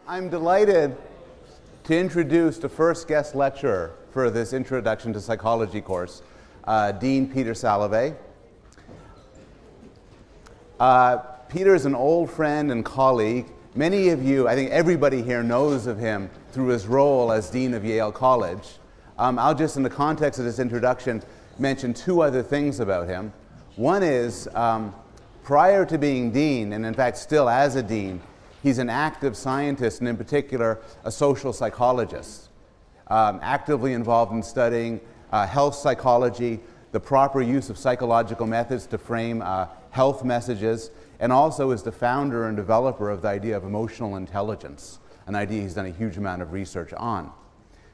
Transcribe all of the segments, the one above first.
I'm delighted to introduce the first guest lecturer for this Introduction to Psychology course, Dean Peter Salovey. Peter is an old friend and colleague. Many of you, I think everybody here knows of him through his role as Dean of Yale College. I'll just, in the context of this introduction, mention two other things about him. One is, prior to being Dean, and in fact still as a Dean, he's an active scientist, and in particular, a social psychologist, actively involved in studying health psychology, the proper use of psychological methods to frame health messages, and also is the founder and developer of the idea of emotional intelligence, an idea he's done a huge amount of research on.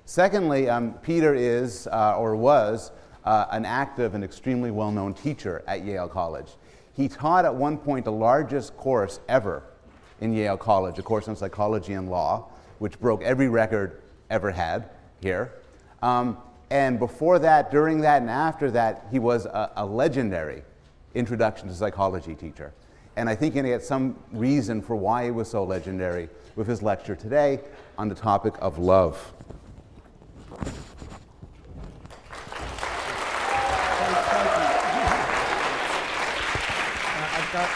Secondly, Peter is, or was, an active and extremely well-known teacher at Yale College. He taught at one point the largest course ever in Yale College, a course on psychology and law, which broke every record ever had here. And before that, during that, and after that, he was a legendary Introduction to Psychology teacher. And I think you're going to get some reason for why he was so legendary with his lecture today on the topic of love.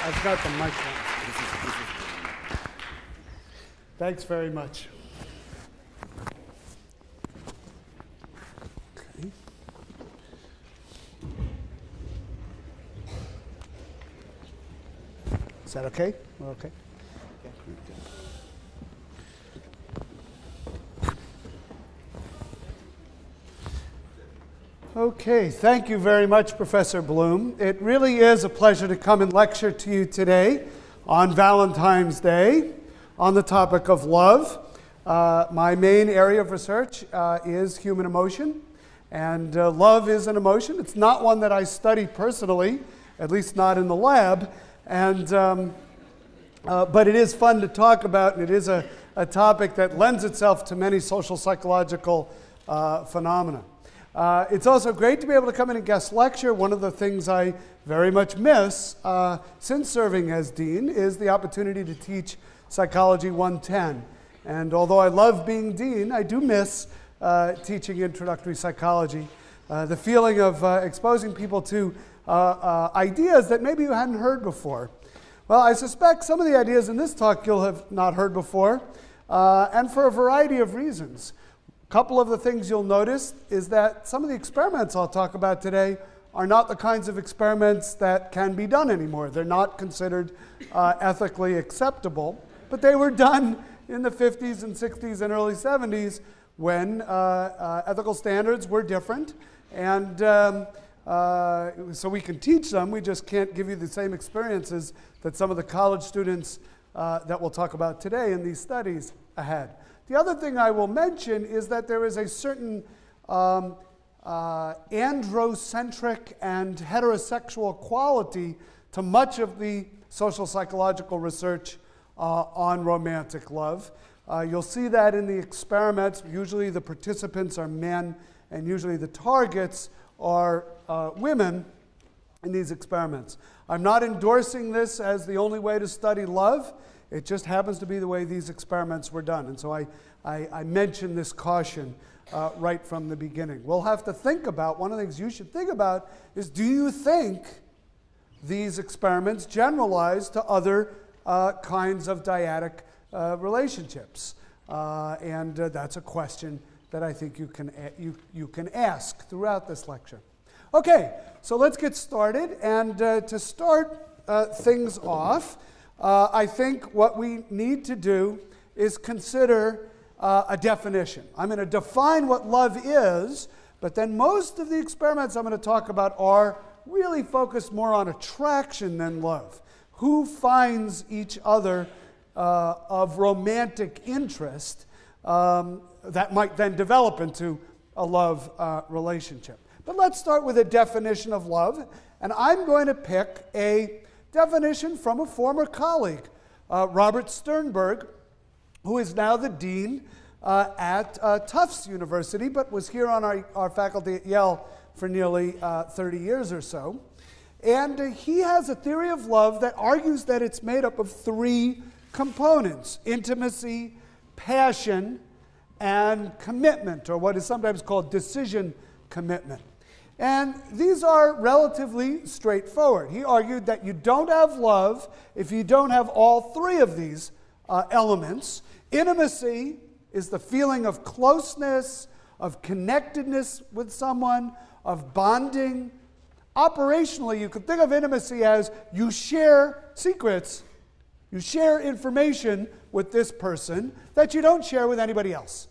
I've got the mic on. Thanks very much. Okay. Is that okay? We're okay? Okay, thank you very much, Professor Bloom. It really is a pleasure to come and lecture to you today on Valentine's Day on the topic of love. My main area of research is human emotion, and love is an emotion. It's not one that I study personally, at least not in the lab, and but it is fun to talk about, and it is a topic that lends itself to many social psychological phenomena. It's also great to be able to come in and guest lecture. One of the things I very much miss since serving as dean is the opportunity to teach Psychology 110. And although I love being dean, I do miss teaching introductory psychology. The feeling of exposing people to ideas that maybe you hadn't heard before. Well, I suspect some of the ideas in this talk you'll have not heard before, and for a variety of reasons. A couple of the things you'll notice is that some of the experiments I'll talk about today are not the kinds of experiments that can be done anymore. They're not considered ethically acceptable, but they were done in the 50s and 60s and early 70s when ethical standards were different, and so we can teach them. We just can't give you the same experiences that some of the college students that we'll talk about today in these studies had. The other thing I will mention is that there is a certain androcentric and heterosexual quality to much of the social psychological research on romantic love. You'll see that in the experiments. Usually the participants are men, and usually the targets are women in these experiments. I'm not endorsing this as the only way to study love. It just happens to be the way these experiments were done. And so I mention this caution right from the beginning. We'll have to think about, one of the things you should think about is, do you think these experiments generalize to other kinds of dyadic relationships? And that's a question that I think you can ask throughout this lecture. Okay, so let's get started. And to start things off, I think what we need to do is consider a definition. I'm going to define what love is, but then most of the experiments I'm going to talk about are really focused more on attraction than love. Who finds each other of romantic interest that might then develop into a love relationship. But let's start with a definition of love, and I'm going to pick a definition from a former colleague, Robert Sternberg, who is now the dean at Tufts University, but was here on our faculty at Yale for nearly 30 years or so. And he has a theory of love that argues that it's made up of three components: intimacy, passion, and commitment, or what is sometimes called decision commitment. And these are relatively straightforward. He argued that you don't have love if you don't have all three of these elements. Intimacy is the feeling of closeness, of connectedness with someone, of bonding. Operationally, you could think of intimacy as you share secrets, you share information with this person that you don't share with anybody else.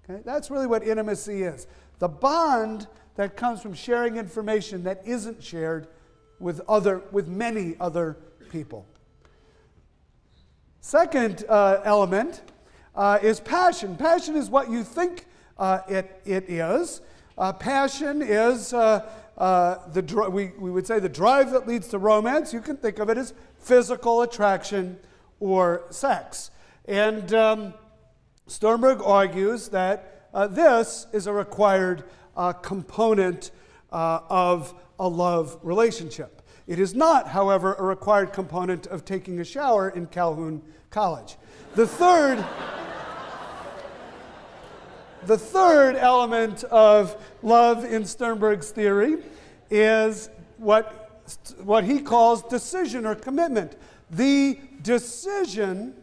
Okay? That's really what intimacy is. The bond that comes from sharing information that isn't shared with many other people. Second element is passion. Passion is what you think it is. Passion is we would say the drive that leads to romance. You can think of it as physical attraction or sex. And Sternberg argues that this is a required component of a love relationship. It is not, however, a required component of taking a shower in Calhoun College. The third element of love in Sternberg's theory is what he calls decision or commitment. The decision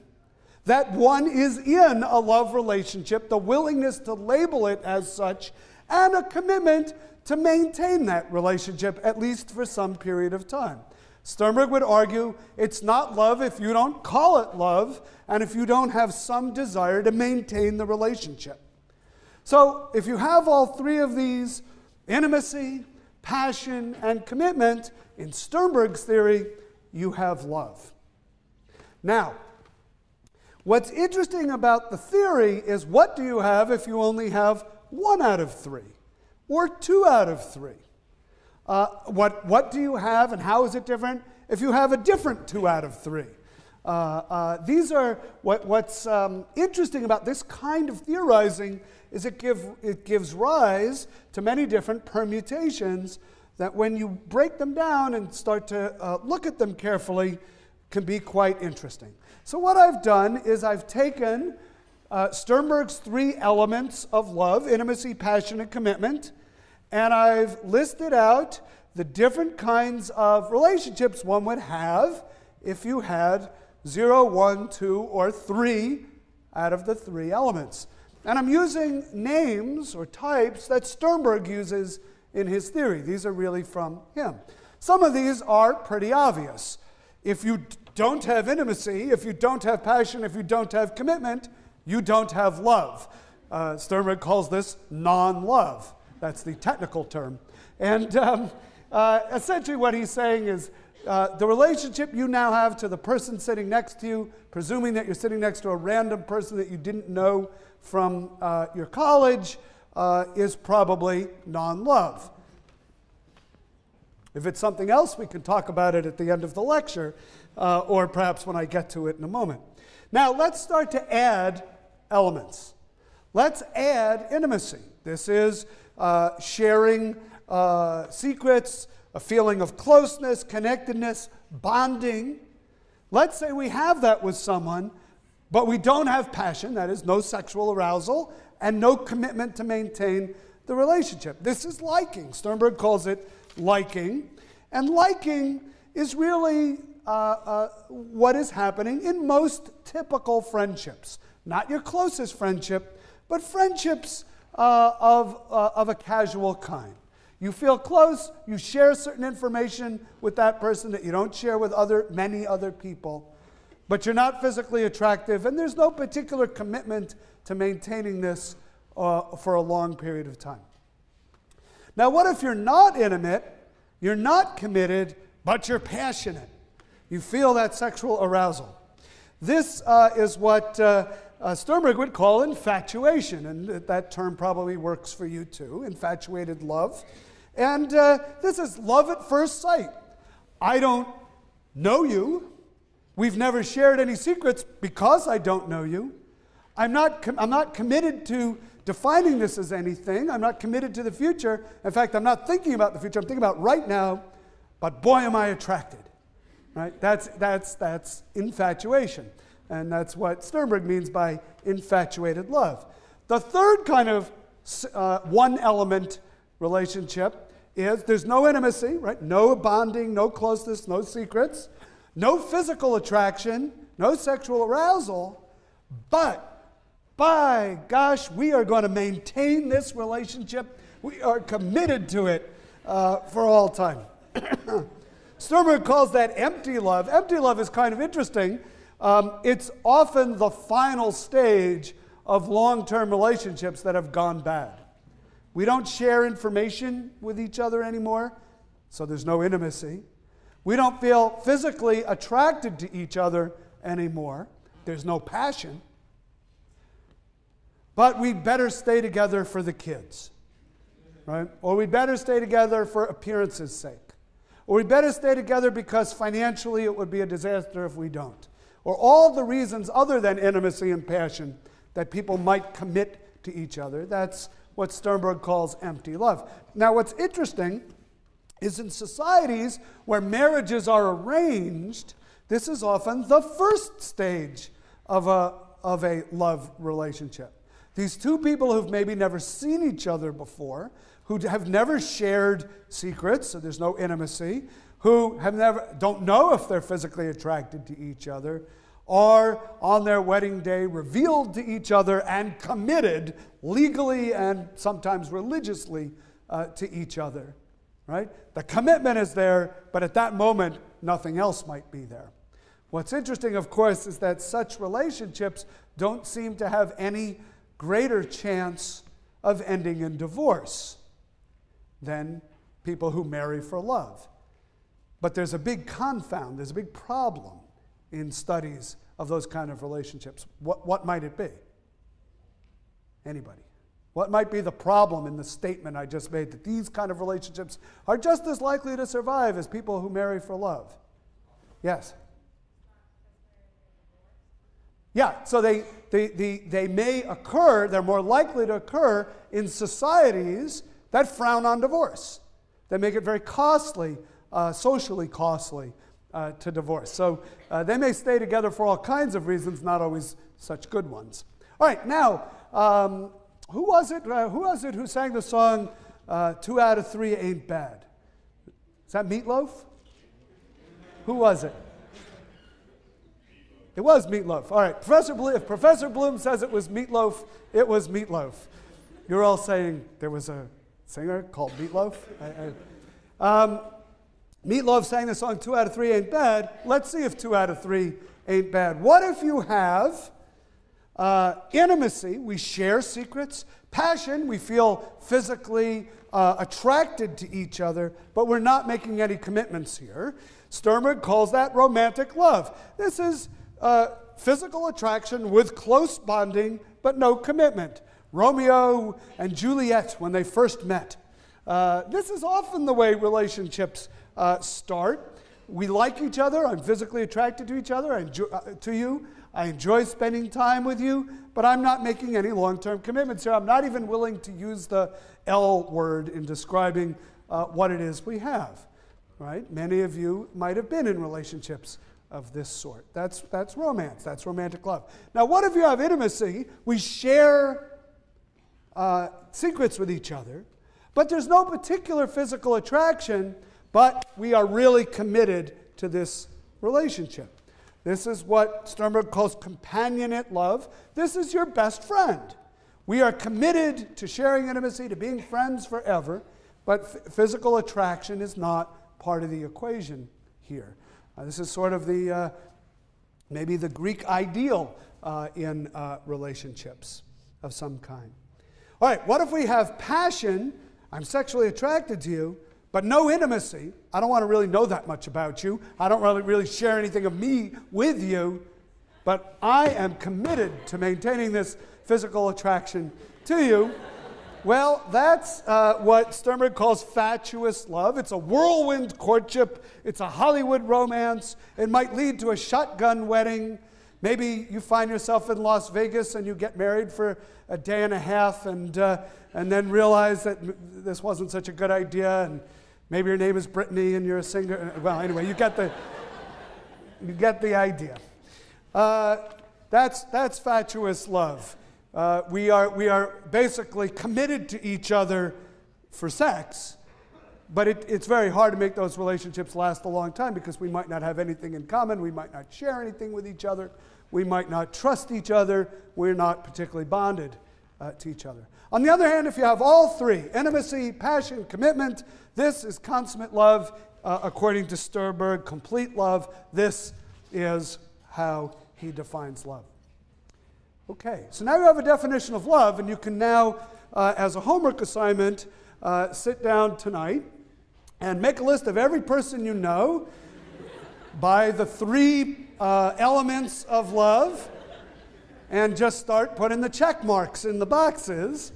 that one is in a love relationship, the willingness to label it as such, and a commitment to maintain that relationship, at least for some period of time. Sternberg would argue it's not love if you don't call it love, and if you don't have some desire to maintain the relationship. So if you have all three of these, intimacy, passion, and commitment, in Sternberg's theory, you have love. Now, what's interesting about the theory is, what do you have if you only have 1 out of 3 or 2 out of 3? What do you have, and how is it different if you have a different 2 out of 3? These are what's interesting about this kind of theorizing is it gives rise to many different permutations that, when you break them down and start to look at them carefully, can be quite interesting. So what I've done is I've taken Sternberg's 3 elements of love: intimacy, passion, and commitment, and I've listed out the different kinds of relationships one would have if you had 0, 1, 2, or 3 out of the 3 elements. And I'm using names or types that Sternberg uses in his theory. These are really from him. Some of these are pretty obvious. If you don't have intimacy, if you don't have passion, if you don't have commitment, you don't have love. Sternberg calls this non-love. That's the technical term. And essentially what he's saying is the relationship you now have to the person sitting next to you, presuming that you're sitting next to a random person that you didn't know from your college, is probably non-love. If it's something else, we can talk about it at the end of the lecture, or perhaps when I get to it in a moment. Now, let's start to add elements. Let's add intimacy. This is sharing secrets, a feeling of closeness, connectedness, bonding. Let's say we have that with someone, but we don't have passion, that is, no sexual arousal, and no commitment to maintain the relationship. This is liking. Sternberg calls it liking. And liking is really what is happening in most typical friendships. Not your closest friendship, but friendships of a casual kind. You feel close, you share certain information with that person that you don't share with many other people, but you're not physically attractive, and there's no particular commitment to maintaining this for a long period of time. Now, what if you're not intimate, you're not committed, but you're passionate? You feel that sexual arousal. This is what Sternberg would call infatuation, and that term probably works for you too, infatuated love. And this is love at first sight. I don't know you. We've never shared any secrets because I don't know you. I'm not committed to defining this as anything. I'm not committed to the future. In fact, I'm not thinking about the future. I'm thinking about right now, but boy, am I attracted. Right? That's infatuation. And that's what Sternberg means by infatuated love. The third kind of one-element relationship is there's no intimacy, right? No bonding, no closeness, no secrets, no physical attraction, no sexual arousal, but by gosh, we are going to maintain this relationship. We are committed to it for all time. Sternberg calls that empty love. Empty love is kind of interesting. It's often the final stage of long-term relationships that have gone bad. We don't share information with each other anymore, so there's no intimacy. We don't feel physically attracted to each other anymore. There's no passion. But we'd better stay together for the kids, right? Or we'd better stay together for appearance's sake. Or we'd better stay together because financially it would be a disaster if we don't. Or all the reasons other than intimacy and passion that people might commit to each other. That's what Sternberg calls empty love. Now, what's interesting is in societies where marriages are arranged, this is often the first stage of a love relationship. These two people who've maybe never seen each other before, who have never shared secrets, so there's no intimacy, who don't know if they're physically attracted to each other, are on their wedding day revealed to each other and committed legally and sometimes religiously to each other, right? The commitment is there, but at that moment, nothing else might be there. What's interesting, of course, is that such relationships don't seem to have any greater chance of ending in divorce than people who marry for love. But there's a big confound, there's a big problem in studies of those kind of relationships. What might it be? Anybody? What might be the problem in the statement I just made, that these kind of relationships are just as likely to survive as people who marry for love? Yes? Yeah, so they may occur, they're more likely to occur in societies that frown on divorce. They make it very costly, socially costly to divorce. So they may stay together for all kinds of reasons, not always such good ones. All right, now, who was it who sang the song 2 out of 3 Ain't Bad? Is that Meatloaf? Who was it? It was Meatloaf. All right, if Professor Bloom says it was Meatloaf, it was Meatloaf. You're all saying there was a singer called Meatloaf? Meatloaf sang the song 2 out of 3 Ain't Bad. Let's see if 2 out of 3 ain't bad. What if you have intimacy, we share secrets, passion, we feel physically attracted to each other, but we're not making any commitments here. Sternberg calls that romantic love. This is physical attraction with close bonding, but no commitment. Romeo and Juliet, when they first met. This is often the way relationships start. We like each other. I'm physically attracted to each other, to you. I enjoy spending time with you, but I'm not making any long-term commitments here. I'm not even willing to use the L word in describing what it is we have. Right? Many of you might have been in relationships of this sort. That's romance. That's romantic love. Now, what if you have intimacy? We share secrets with each other, but there's no particular physical attraction, but we are really committed to this relationship. This is what Sternberg calls companionate love. This is your best friend. We are committed to sharing intimacy, to being friends forever, but physical attraction is not part of the equation here. This is sort of the maybe the Greek ideal in relationships of some kind. All right, what if we have passion? I'm sexually attracted to you, but no intimacy. I don't want to really know that much about you. I don't really share anything of me with you, but I am committed to maintaining this physical attraction to you. Well, that's what Sternberg calls fatuous love. It's a whirlwind courtship. It's a Hollywood romance. It might lead to a shotgun wedding. Maybe you find yourself in Las Vegas and you get married for a day and a half and then realize that this wasn't such a good idea, and maybe your name is Brittany and you're a singer. Well, anyway, you get the idea. That's fatuous love. We are basically committed to each other for sex, but it's very hard to make those relationships last a long time because we might not have anything in common, we might not share anything with each other, we might not trust each other, we're not particularly bonded to each other. On the other hand, if you have all three, intimacy, passion, commitment, this is consummate love, according to Sternberg, complete love. This is how he defines love. Okay, so now you have a definition of love, and you can now, as a homework assignment, sit down tonight and make a list of every person you know by the three elements of love, and just start putting the check marks in the boxes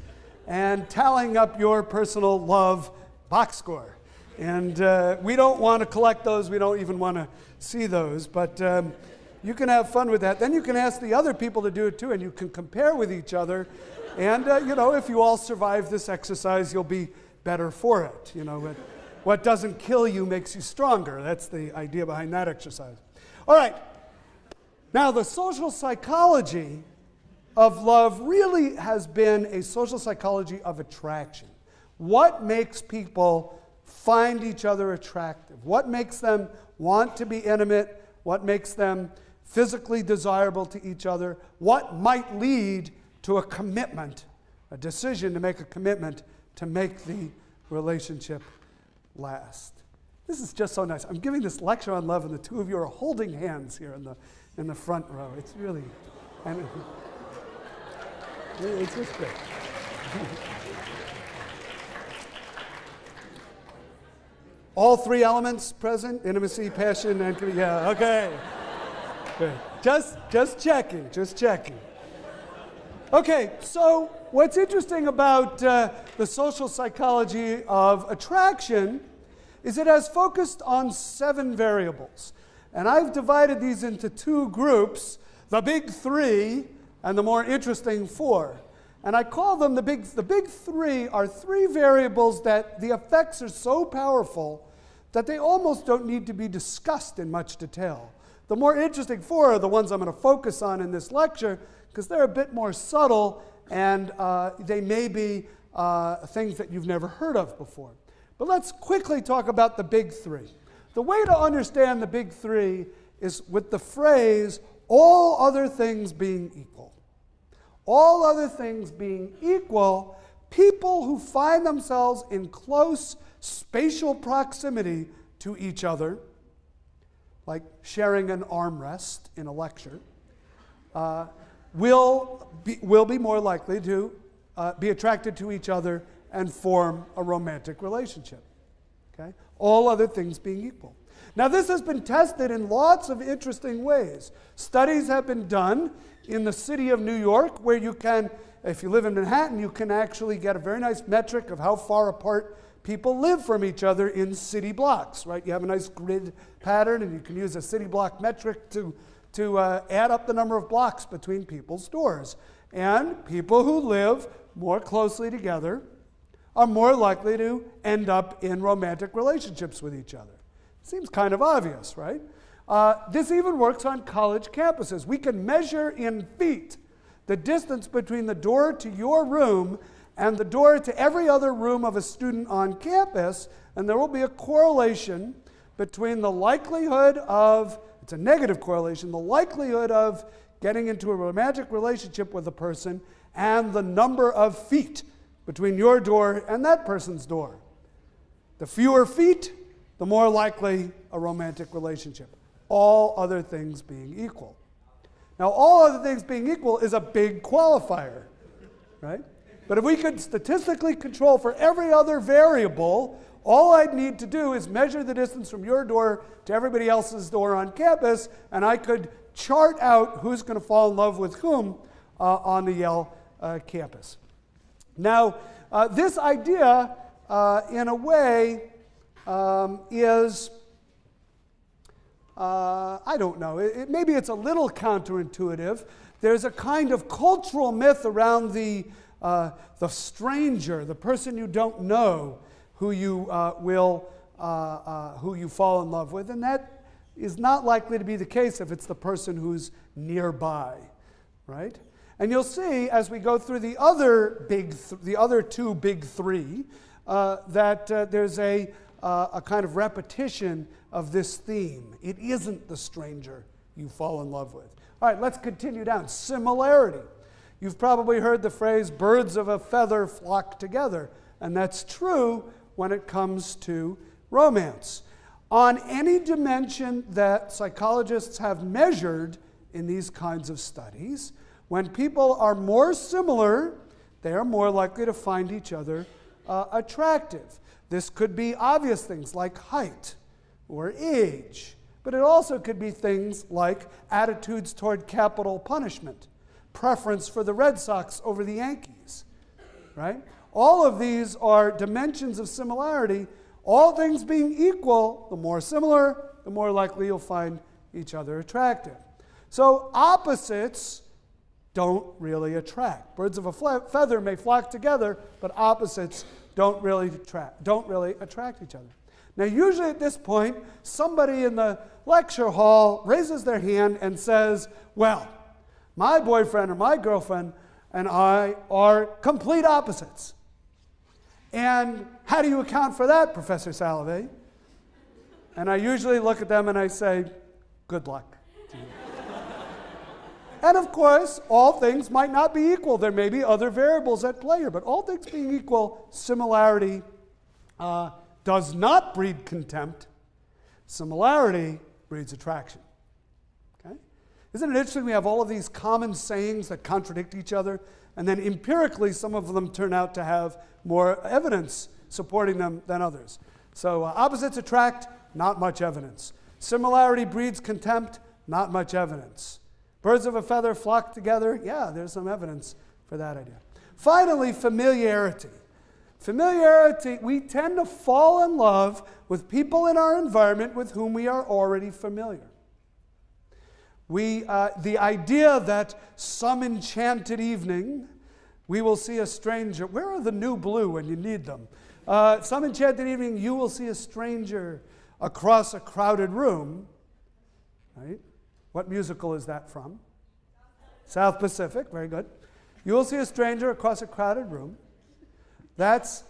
and tallying up your personal love box score. And we don't want to collect those, we don't even want to see those, but you can have fun with that. Then you can ask the other people to do it too, and you can compare with each other. And, if you all survive this exercise, you'll be better for it. What doesn't kill you makes you stronger. That's the idea behind that exercise. All right. Now, the social psychology of love really has been a social psychology of attraction. What makes people find each other attractive? What makes them want to be intimate? What makes them physically desirable to each other? What might lead to a commitment, a decision to make a commitment to make the relationship last? This is just so nice. I'm giving this lecture on love, and the two of you are holding hands here in the front row. It's really, it's just great. All three elements present: intimacy, passion, and yeah. Okay. Good. Just checking. Okay. So what's interesting about the social psychology of attraction is it has focused on 7 variables. And I've divided these into 2 groups, the big 3 and the more interesting 4. And I call them the big 3 are 3 variables that the effects are so powerful that they almost don't need to be discussed in much detail. The more interesting 4 are the ones I'm going to focus on in this lecture because they're a bit more subtle and they may be things that you've never heard of before. But let's quickly talk about the big 3. The way to understand the big 3 is with the phrase, all other things being equal. All other things being equal, people who find themselves in close spatial proximity to each other, like sharing an armrest in a lecture, will be more likely to be attracted to each other and form a romantic relationship. Okay? All other things being equal. Now, this has been tested in lots of interesting ways. Studies have been done in the city of New York where you can, if you live in Manhattan, you can actually get a very nice metric of how far apart people live from each other in city blocks, right? You have a nice grid pattern, and you can use a city block metric to add up the number of blocks between people's doors. And people who live more closely together are more likely to end up in romantic relationships with each other. Seems kind of obvious, right? This even works on college campuses. We can measure in feet the distance between the door to your room and the door to every other room of a student on campus, and there will be a correlation between the likelihood of, it's a negative correlation, the likelihood of getting into a romantic relationship with a person and the number of feet between your door and that person's door. The fewer feet, the more likely a romantic relationship. All other things being equal. Now, all other things being equal is a big qualifier, right? But if we could statistically control for every other variable, all I'd need to do is measure the distance from your door to everybody else's door on campus, and I could chart out who's going to fall in love with whom on the Yale campus. Now, this idea, in a way, is, I don't know, maybe it's a little counterintuitive. There's a kind of cultural myth around the stranger, the person you don't know, who you who you fall in love with, and that is not likely to be the case if it's the person who's nearby. right? And you'll see as we go through the other two big three that there's a kind of repetition of this theme. It isn't the stranger you fall in love with. All right, let's continue down. Similarity. You've probably heard the phrase, birds of a feather flock together. And that's true when it comes to romance. On any dimension that psychologists have measured in these kinds of studies, when people are more similar, they are more likely to find each other attractive. This could be obvious things like height or age, but it also could be things like attitudes toward capital punishment, preference for the Red Sox over the Yankees, right? All of these are dimensions of similarity. All things being equal, the more similar, the more likely you'll find each other attractive. So opposites don't really attract. Birds of a feather may flock together, but opposites don't really attract each other. Now, usually at this point, somebody in the lecture hall raises their hand and says, well, my boyfriend or my girlfriend and I are complete opposites. And how do you account for that, Professor Salovey? And I usually look at them and I say, good luck to you. And of course, all things might not be equal. There may be other variables at play here, but all things being equal, similarity does not breed contempt. Similarity breeds attraction. Okay? Isn't it interesting we have all of these common sayings that contradict each other, and then empirically some of them turn out to have more evidence supporting them than others. So opposites attract, not much evidence. Similarity breeds contempt, not much evidence. Birds of a feather flock together, yeah, there's some evidence for that idea. Finally, familiarity. Familiarity, we tend to fall in love with people in our environment with whom we are already familiar. The idea that some enchanted evening we will see a stranger. Where are the new blue when you need them? Some enchanted evening you will see a stranger across a crowded room. Right? What musical is that from? South Pacific, very good. You will see a stranger across a crowded room. That's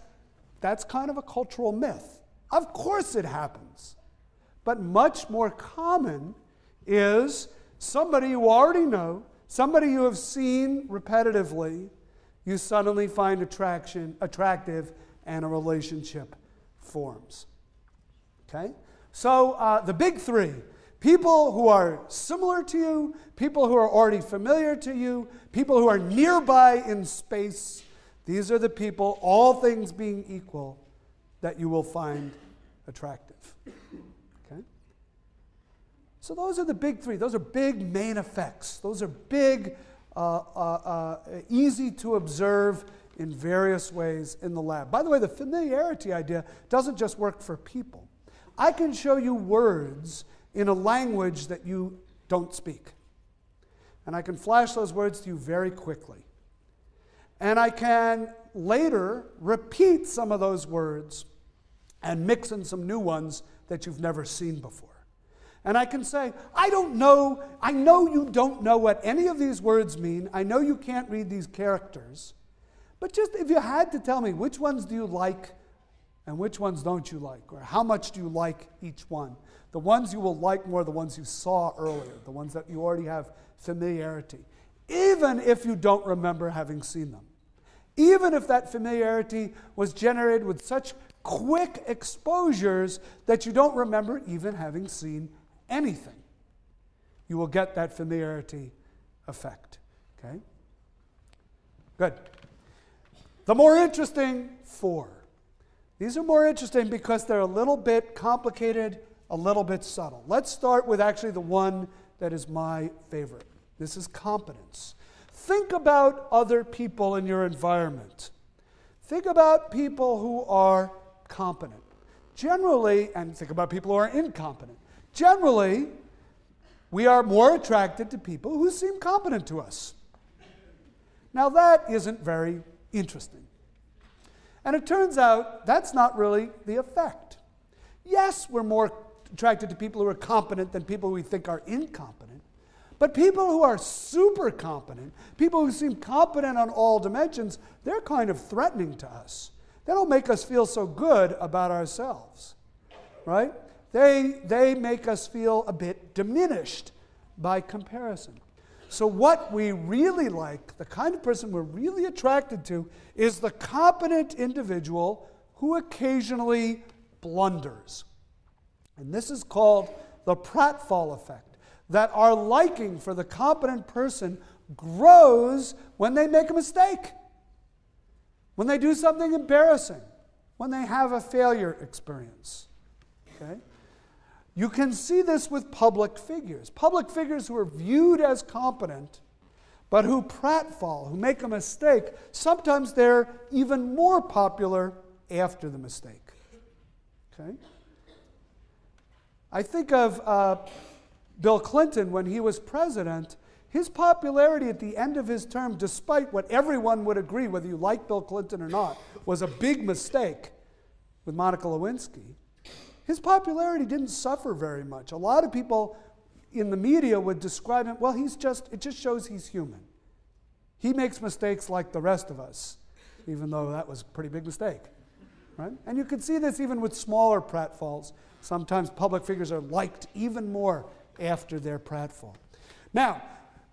kind of a cultural myth. Of course it happens. But much more common is somebody you already know, somebody you have seen repetitively, you suddenly find attractive, and a relationship forms. Okay? So the big three, people who are similar to you, people who are already familiar to you, people who are nearby in space, these are the people, all things being equal, that you will find attractive. Okay? So those are the big three. Those are big main effects. Those are big, easy to observe in various ways in the lab. By the way, the familiarity idea doesn't just work for people. I can show you words in a language that you don't speak. And I can flash those words to you very quickly. And I can later repeat some of those words and mix in some new ones that you've never seen before. And I can say, I know you don't know what any of these words mean. I know you can't read these characters. But just if you had to tell me, which ones do you like and which ones don't you like? Or how much do you like each one? The ones you will like more, the ones you saw earlier, the ones that you already have familiarity. Even if you don't remember having seen them. Even if that familiarity was generated with such quick exposures that you don't remember even having seen anything, you will get that familiarity effect. Okay? Good. The more interesting four. These are more interesting because they're a little bit complicated, a little bit subtle. Let's start with actually the one that is my favorite. This is competence. Think about other people in your environment. Think about people who are competent. Generally, and think about people who are incompetent. Generally, we are more attracted to people who seem competent to us. Now that isn't very interesting. And it turns out that's not really the effect. Yes, we're more attracted to people who are competent than people we think are incompetent. But people who are super competent, people who seem competent on all dimensions, they're kind of threatening to us. They don't make us feel so good about ourselves, right? They make us feel a bit diminished by comparison. So what we really like, the kind of person we're really attracted to, is the competent individual who occasionally blunders. And this is called the pratfall effect, that our liking for the competent person grows when they make a mistake, when they do something embarrassing, when they have a failure experience. Okay? You can see this with public figures. Public figures who are viewed as competent, but who pratfall, who make a mistake, sometimes they're even more popular after the mistake. Okay? I think of Bill Clinton when he was president. His popularity at the end of his term, despite what everyone would agree, whether you like Bill Clinton or not, was a big mistake with Monica Lewinsky. His popularity didn't suffer very much. A lot of people in the media would describe him, well, it just shows he's human. He makes mistakes like the rest of us, even though that was a pretty big mistake. Right? And you can see this even with smaller pratfalls. Sometimes public figures are liked even more after their pratfall. Now,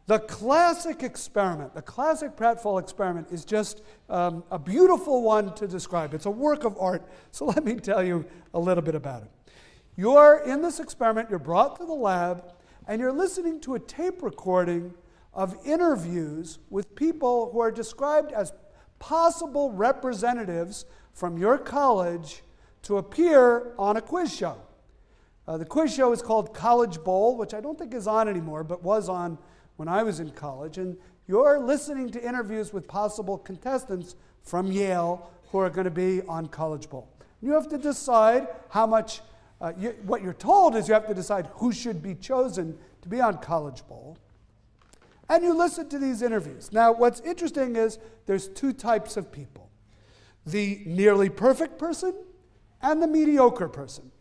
the classic experiment, the classic pratfall experiment, is just a beautiful one to describe. It's a work of art, so let me tell you a little bit about it. In this experiment, you're brought to the lab, and you're listening to a tape recording of interviews with people who are described as possible representatives from your college to appear on a quiz show. The quiz show is called College Bowl, which I don't think is on anymore, but was on when I was in college. And you're listening to interviews with possible contestants from Yale who are going to be on College Bowl. You have to decide how much, what you're told is you have to decide who should be chosen to be on College Bowl. And you listen to these interviews. Now, what's interesting is there's two types of people: the nearly perfect person and the mediocre person.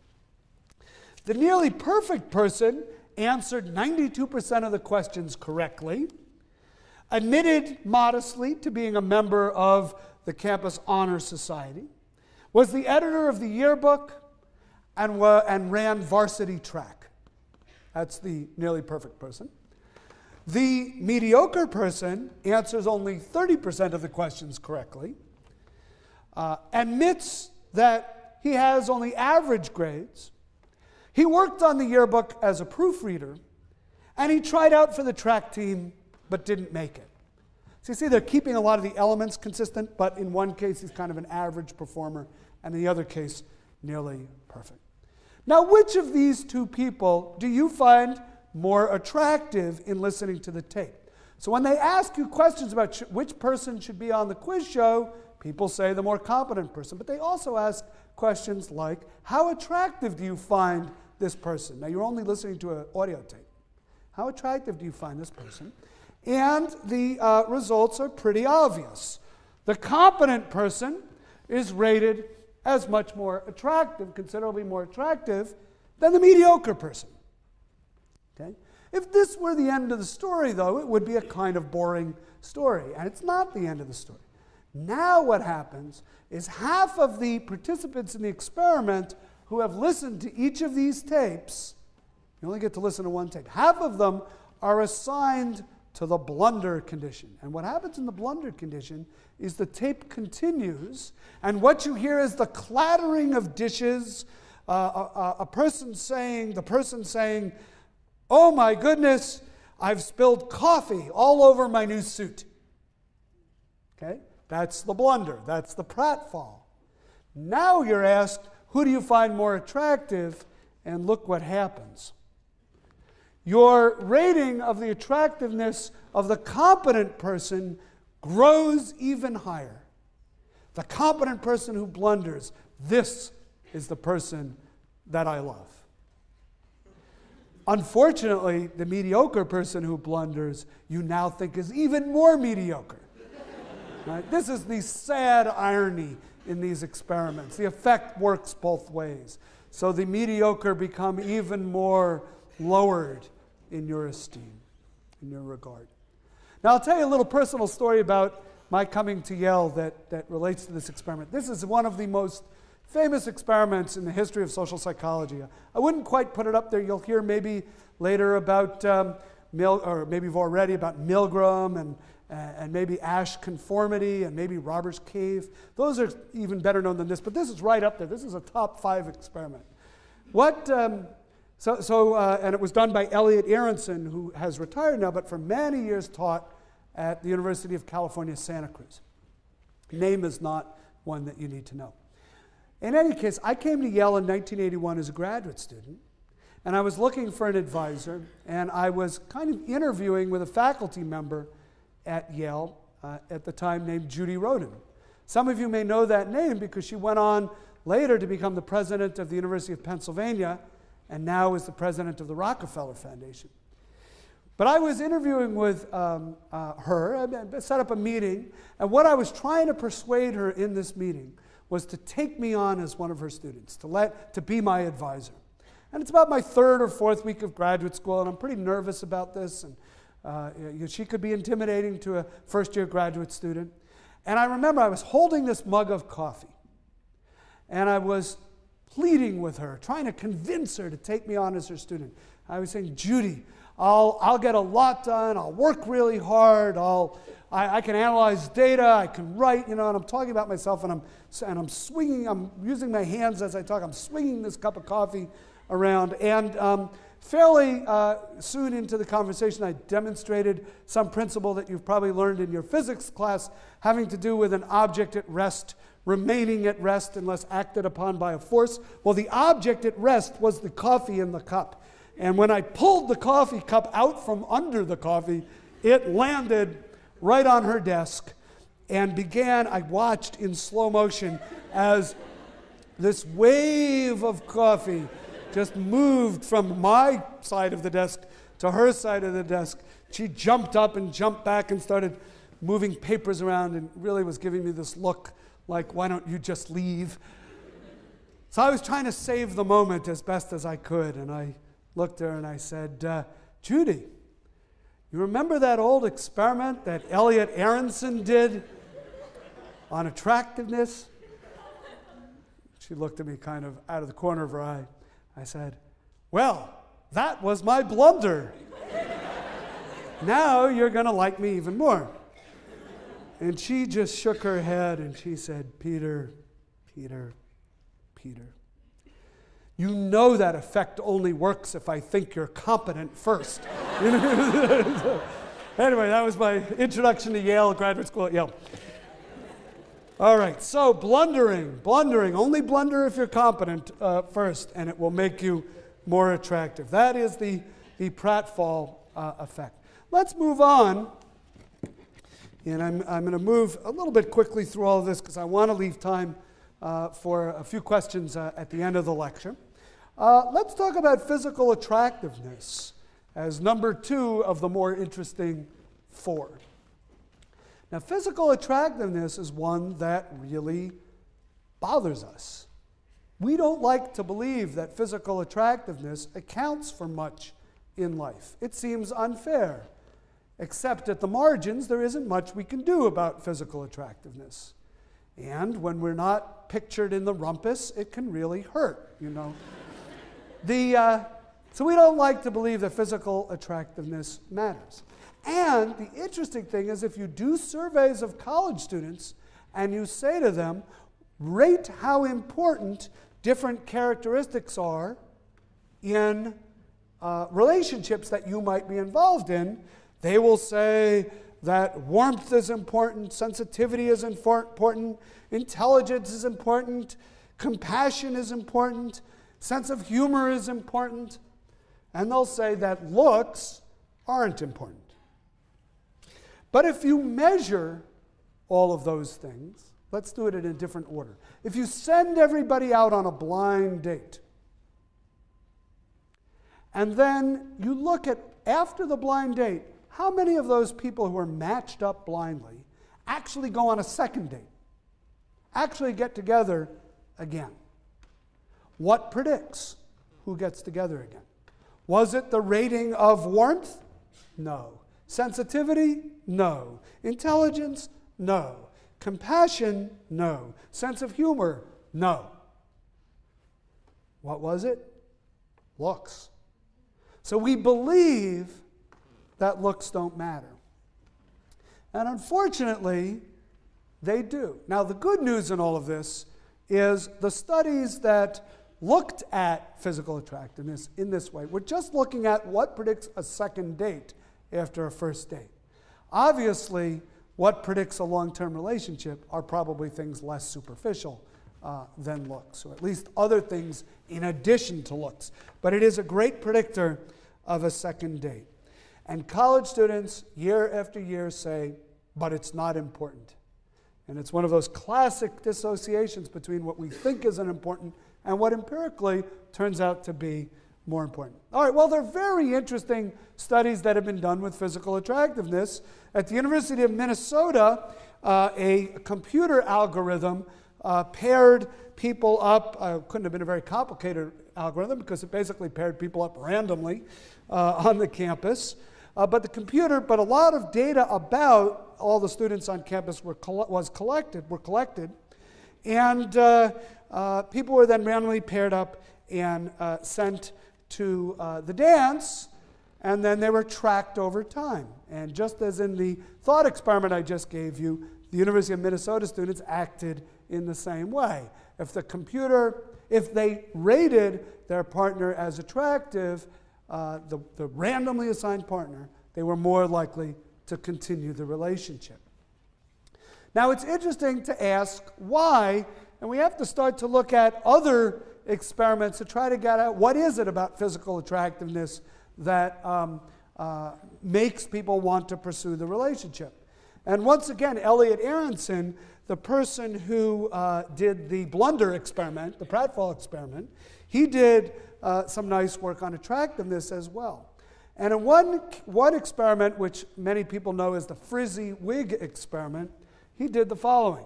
The nearly perfect person answered 92% of the questions correctly, admitted modestly to being a member of the campus honor society, was the editor of the yearbook, and ran varsity track. That's the nearly perfect person. The mediocre person answers only 30% of the questions correctly, admits that he has only average grades. He worked on the yearbook as a proofreader, and he tried out for the track team but didn't make it. So you see, they're keeping a lot of the elements consistent, but in one case he's kind of an average performer, and in the other case, nearly perfect. Now, which of these two people do you find more attractive in listening to the tape? So when they ask you questions about which person should be on the quiz show, people say the more competent person, but they also ask questions like, how attractive do you find this person? Now, you're only listening to an audio tape. How attractive do you find this person? And the results are pretty obvious. The competent person is rated as much more attractive, considerably more attractive, than the mediocre person. Okay? If this were the end of the story, though, it would be a kind of boring story, and it's not the end of the story. Now what happens is half of the participants in the experiment who have listened to each of these tapes, you only get to listen to one tape, half of them are assigned to the blunder condition. And what happens in the blunder condition is the tape continues, and what you hear is the clattering of dishes, the person saying, oh my goodness, I've spilled coffee all over my new suit. Okay? That's the blunder. That's the pratfall. Now you're asked, who do you find more attractive? And look what happens. Your rating of the attractiveness of the competent person grows even higher. The competent person who blunders, this is the person that I love. Unfortunately, the mediocre person who blunders, you now think is even more mediocre. Right? This is the sad irony in these experiments. The effect works both ways. So the mediocre become even more lowered in your esteem. in your regard. Now, I'll tell you a little personal story about my coming to Yale that relates to this experiment. This is one of the most famous experiments in the history of social psychology. I wouldn't quite put it up there. You'll hear maybe later about, or maybe you've already, about Milgram and maybe Asch conformity and maybe Robert's cave. Those are even better known than this, but this is right up there. This is a top 5 experiment. And it was done by Elliot Aronson, who has retired now, but for many years taught at the University of California, Santa Cruz. Name is not one that you need to know. In any case, I came to Yale in 1981 as a graduate student, and I was looking for an advisor, and I was kind of interviewing with a faculty member at Yale at the time named Judy Rodin. Some of you may know that name because she went on later to become the president of the University of Pennsylvania and now is the president of the Rockefeller Foundation. But I was interviewing with her. I set up a meeting, and what I was trying to persuade her in this meeting was to take me on as one of her students, to be my advisor. And it's about my 3rd or 4th week of graduate school, and I'm pretty nervous about this. And she could be intimidating to a first-year graduate student. And I remember I was holding this mug of coffee, and I was pleading with her, trying to convince her to take me on as her student. I was saying, Judy, I'll get a lot done. I'll work really hard. I can analyze data. I can write, and I'm talking about myself, and I'm swinging. I'm using my hands as I talk. I'm swinging this cup of coffee around, and fairly soon into the conversation, I demonstrated some principle that you've probably learned in your physics class, having to do with an object at rest remaining at rest unless acted upon by a force. Well, the object at rest was the coffee in the cup. And when I pulled the coffee cup out from under the coffee, it landed right on her desk and I watched in slow motion as this wave of coffee just moved from my side of the desk to her side of the desk. She jumped up and jumped back and started moving papers around and really was giving me this look like, why don't you just leave? So I was trying to save the moment as best as I could, and I looked at her and I said, Judy, you remember that old experiment that Elliot Aronson did on attractiveness? She looked at me kind of out of the corner of her eye. I said, well, that was my blunder. Now you're going to like me even more. And she just shook her head and she said, Peter, you know that effect only works if I think you're competent first. Anyway, that was my introduction to Yale, graduate school at Yale. All right, so blundering, only blunder if you're competent first, and it will make you more attractive. That is the pratfall effect. Let's move on. And I'm going to move a little bit quickly through all of this because I want to leave time for a few questions at the end of the lecture. Let's talk about physical attractiveness as number 2 of the more interesting 4. Now, physical attractiveness is one that really bothers us. We don't like to believe that physical attractiveness accounts for much in life. It seems unfair. Except at the margins, there isn't much we can do about physical attractiveness. And when we're not pictured in the rumpus, it can really hurt, So we don't like to believe that physical attractiveness matters. And the interesting thing is if you do surveys of college students and you say to them, rate how important different characteristics are in relationships that you might be involved in, they will say that warmth is important, sensitivity is important, intelligence is important, compassion is important, sense of humor is important, and they'll say that looks aren't important. But if you measure all of those things, let's do it in a different order. If you send everybody out on a blind date, and then you look at, after the blind date, how many of those people who are matched up blindly actually go on a second date? Actually get together again? What predicts who gets together again? Was it the rating of warmth? No. Sensitivity? No. Intelligence? No. Compassion? No. Sense of humor? No. What was it? Looks. So we believe that looks don't matter. And unfortunately, they do. Now, the good news in all of this is the studies that looked at physical attractiveness in this way were just looking at what predicts a second date after a first date. Obviously, what predicts a long-term relationship are probably things less superficial than looks, or at least other things in addition to looks. But it is a great predictor of a second date. And college students, year after year, say, but it's not important. And it's one of those classic dissociations between what we think is important and what empirically turns out to be more important. All right, well, there are very interesting studies that have been done with physical attractiveness. At the University of Minnesota, a computer algorithm paired people up. Couldn't have been a very complicated algorithm because it basically paired people up randomly on the campus. But a lot of data about all the students on campus were collected, and people were then randomly paired up and sent to the dance, and then they were tracked over time. And just as in the thought experiment I just gave you, the University of Minnesota students acted in the same way. If they rated their partner as attractive, the randomly assigned partner, they were more likely to continue the relationship. Now, it's interesting to ask why, and we have to start to look at other experiments to try to get at what is it about physical attractiveness that makes people want to pursue the relationship. And once again, Elliot Aronson, the person who did the blunder experiment, the pratfall experiment, he did some nice work on attractiveness as well. And in one experiment, which many people know as the frizzy wig experiment, he did the following.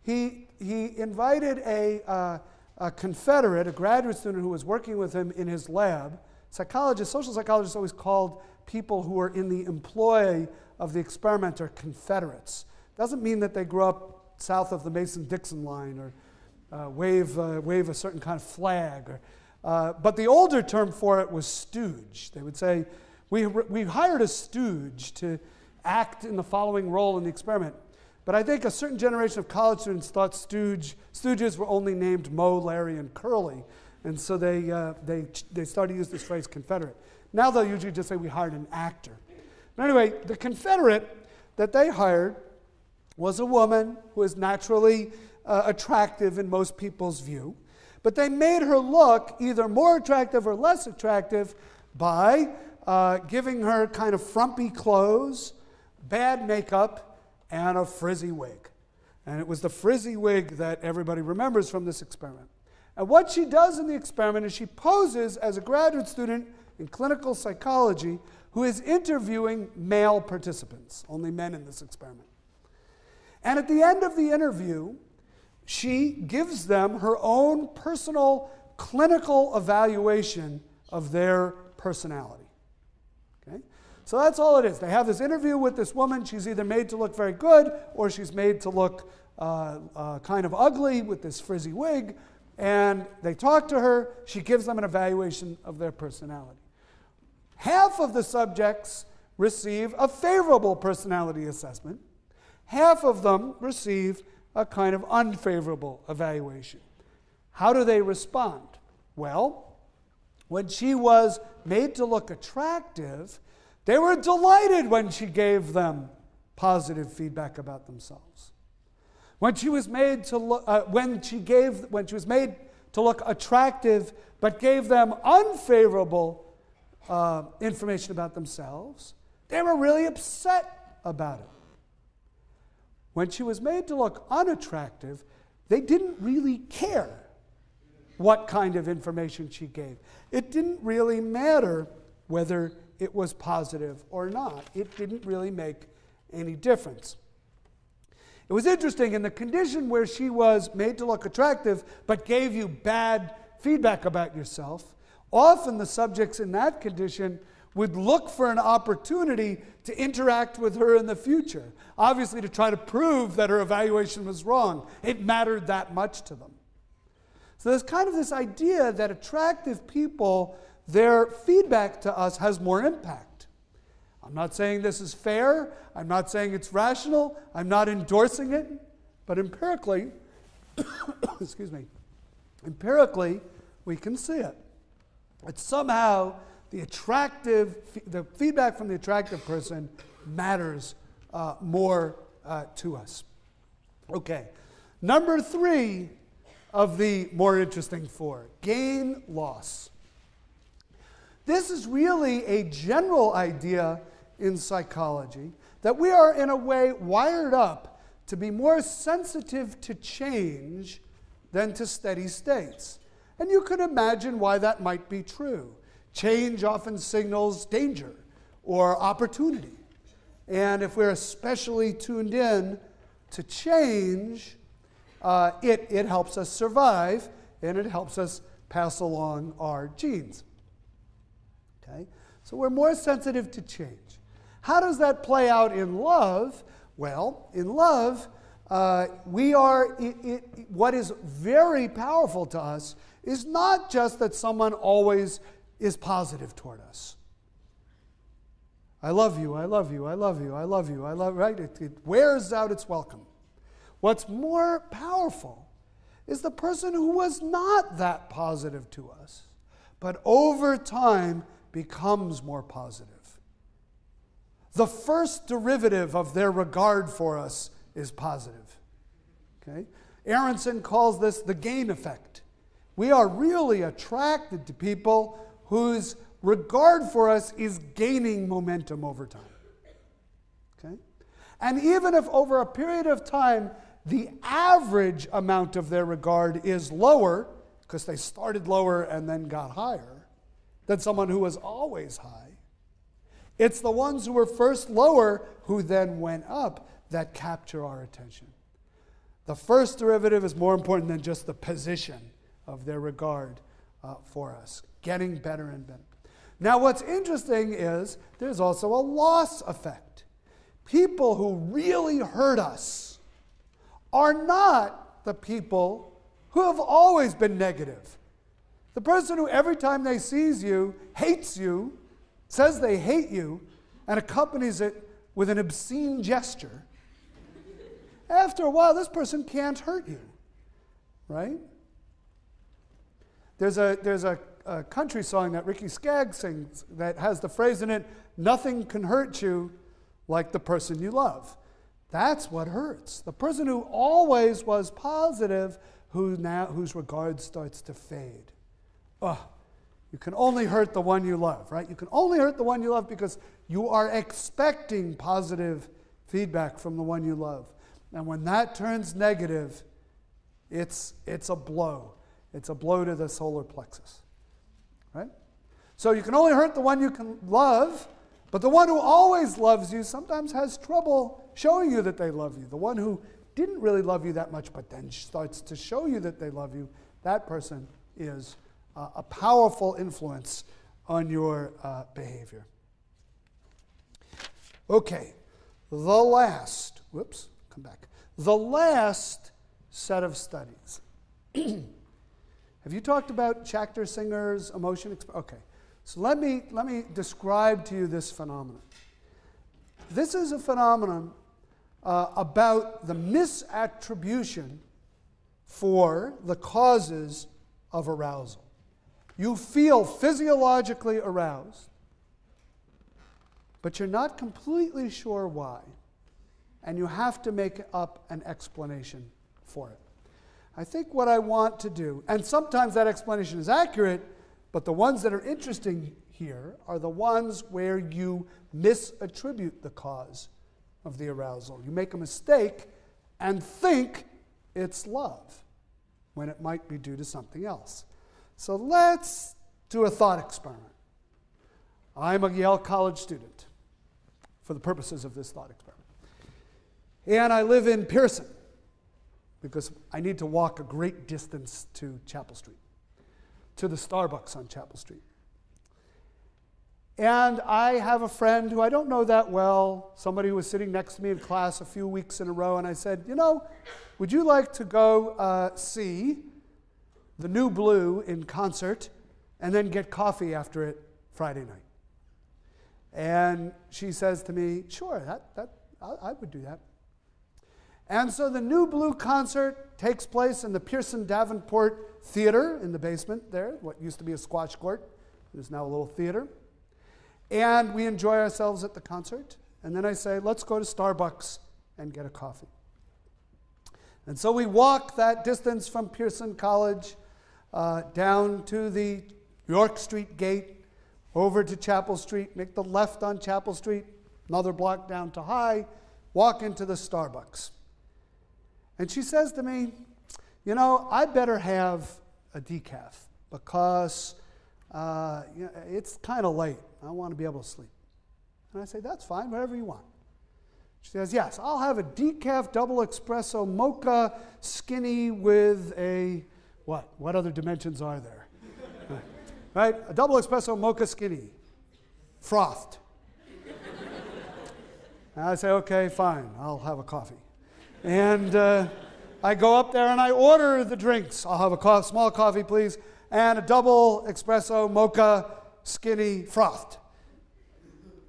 He invited a Confederate, a graduate student who was working with him in his lab. Social psychologists always called people who were in the employ of the experimenter Confederates. Doesn't mean that they grew up south of the Mason-Dixon line or wave a certain kind of flag. But the older term for it was stooge. They would say, we hired a stooge to act in the following role in the experiment. But I think a certain generation of college students thought stooges were only named Moe, Larry, and Curly. And so they started to use this phrase Confederate. Now they'll usually just say we hired an actor. But anyway, the Confederate that they hired was a woman who is naturally attractive in most people's view. But they made her look either more attractive or less attractive by giving her kind of frumpy clothes, bad makeup, and a frizzy wig. And it was the frizzy wig that everybody remembers from this experiment. And what she does in the experiment is she poses as a graduate student in clinical psychology who is interviewing male participants, only men in this experiment. And at the end of the interview, she gives them her own personal clinical evaluation of their personality. Okay? So that's all it is. They have this interview with this woman. She's either made to look very good or she's made to look kind of ugly with this frizzy wig. And they talk to her. She gives them an evaluation of their personality. Half of the subjects receive a favorable personality assessment. Half of them receive a kind of unfavorable evaluation. How do they respond? Well, when she was made to look attractive, they were delighted when she gave them positive feedback about themselves. When she was made to look, when she was made to look attractive, but gave them unfavorable information about themselves, they were really upset about it. When she was made to look unattractive, they didn't really care what kind of information she gave. It didn't really matter whether it was positive or not. It didn't really make any difference. It was interesting, in the condition where she was made to look attractive but gave you bad feedback about yourself, often the subjects in that condition would look for an opportunity to interact with her in the future, obviously to try to prove that her evaluation was wrong. It mattered that much to them. So there's kind of this idea that attractive people, their feedback to us has more impact. I'm not saying this is fair. I'm not saying it's rational. I'm not endorsing it. But empirically, excuse me, empirically, we can see it. It's somehow the feedback from the attractive person matters more to us. Okay, number 3 of the more interesting 4, gain loss. This is really a general idea in psychology that we are in a way wired up to be more sensitive to change than to steady states. And you could imagine why that might be true. Change often signals danger or opportunity. And if we're especially tuned in to change, it helps us survive and it helps us pass along our genes. Okay? So we're more sensitive to change. How does that play out in love? Well, in love, what is very powerful to us is not just that someone always is positive toward us. I love you, I love you, I love you, I love you, I love, right? It wears out its welcome. What's more powerful is the person who was not that positive to us, but over time becomes more positive. The first derivative of their regard for us is positive. Okay? Aronson calls this the gain effect. We are really attracted to people whose regard for us is gaining momentum over time. Okay? And even if over a period of time the average amount of their regard is lower, because they started lower and then got higher, than someone who was always high, it's the ones who were first lower who then went up that capture our attention. The first derivative is more important than just the position of their regard for us, getting better and better. Now what's interesting is there's also a loss effect. People who really hurt us are not the people who have always been negative. The person who every time they sees you, hates you, says they hate you, and accompanies it with an obscene gesture, after a while, this person can't hurt you, right? There's a country song that Ricky Skaggs sings that has the phrase in it, "Nothing can hurt you like the person you love." That's what hurts. The person who always was positive, whose regard starts to fade. You can only hurt the one you love, right? You can only hurt the one you love because you are expecting positive feedback from the one you love. And when that turns negative, it's a blow. It's a blow to the solar plexus, right? So you can only hurt the one you can love, but the one who always loves you sometimes has trouble showing you that they love you. The one who didn't really love you that much, but then starts to show you that they love you, that person is a powerful influence on your behavior. Okay, the last set of studies. Have you talked about Schachter Singer's emotion? Okay, so let me describe to you this phenomenon. This is a phenomenon about the misattribution for the causes of arousal. You feel physiologically aroused, but you're not completely sure why, and you have to make up an explanation for it. I think what I want to do, and sometimes that explanation is accurate, but the ones that are interesting here are the ones where you misattribute the cause of the arousal. You make a mistake and think it's love when it might be due to something else. So let's do a thought experiment. I'm a Yale College student for the purposes of this thought experiment. And I live in Pearson because I need to walk a great distance to Chapel Street, to the Starbucks on Chapel Street. And I have a friend who I don't know that well, somebody who was sitting next to me in class a few weeks in a row, and I said, you know, would you like to go see the New Blue in concert and then get coffee after it Friday night? And she says to me, sure, I would do that. And so the New Blue concert takes place in the Pearson Davenport Theater in the basement there, what used to be a squash court. It is now a little theater. And we enjoy ourselves at the concert. And then I say, let's go to Starbucks and get a coffee. And so we walk that distance from Pearson College down to the York Street gate, over to Chapel Street, make the left on Chapel Street, another block down to High, walk into the Starbucks. And she says to me, you know, I better have a decaf because it's kind of late. I want to be able to sleep. And I say, that's fine, whatever you want. She says, yes, I'll have a decaf double espresso mocha skinny with a, what? What other dimensions are there? Right? A double espresso mocha skinny, frothed. And I say, okay, fine, I'll have a coffee. And I go up there and I order the drinks. I'll have a small coffee, please, and a double espresso mocha skinny frothed.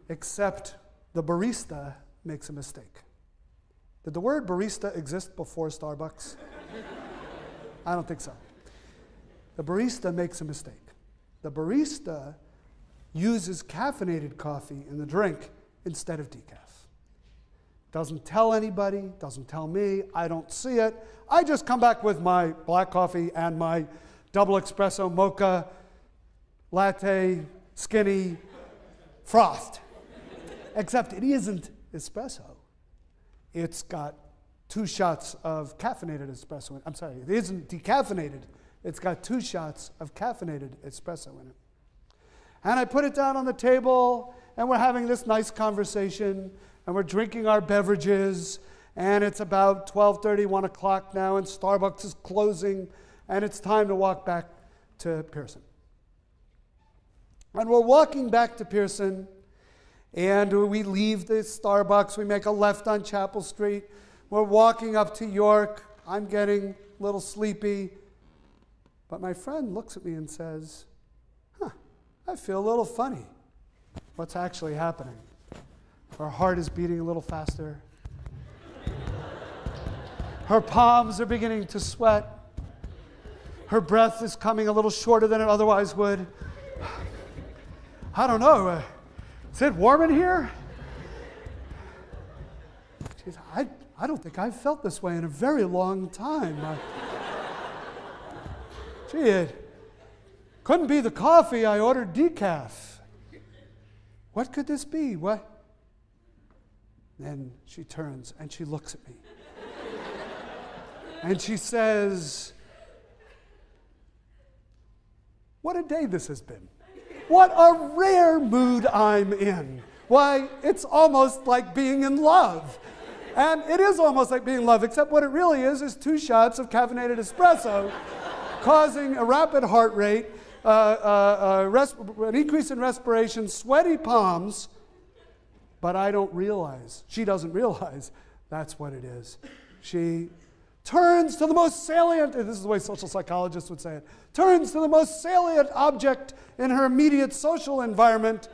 Except the barista makes a mistake. Did the word barista exist before Starbucks? I don't think so. The barista makes a mistake. The barista uses caffeinated coffee in the drink instead of decaf. Doesn't tell anybody, doesn't tell me, I don't see it. I just come back with my black coffee and my double espresso mocha latte skinny frothed. Except it isn't espresso. It's got 2 shots of caffeinated espresso in it. I'm sorry, it isn't decaffeinated. It's got 2 shots of caffeinated espresso in it. And I put it down on the table, and we're having this nice conversation, and we're drinking our beverages, and it's about 12:30, 1 o'clock now, and Starbucks is closing, and it's time to walk back to Pearson. And we're walking back to Pearson, and we leave the Starbucks, we make a left on Chapel Street, we're walking up to York, I'm getting a little sleepy, but my friend looks at me and says, I feel a little funny. What's actually happening? Her heart is beating a little faster. Her palms are beginning to sweat. Her breath is coming a little shorter than it otherwise would. I don't know. Is it warm in here? She says, I don't think I've felt this way in a very long time. Gee, it couldn't be the coffee. I ordered decaf. What could this be? What? Then she turns and she looks at me. And she says, what a day this has been. What a rare mood I'm in. Why, it's almost like being in love. And it is almost like being in love, except what it really is 2 shots of caffeinated espresso causing a rapid heart rate, an increase in respiration, sweaty palms, but I don't realize, she doesn't realize that's what it is. She turns to the most salient, and this is the way social psychologists would say it, turns to the most salient object in her immediate social environment,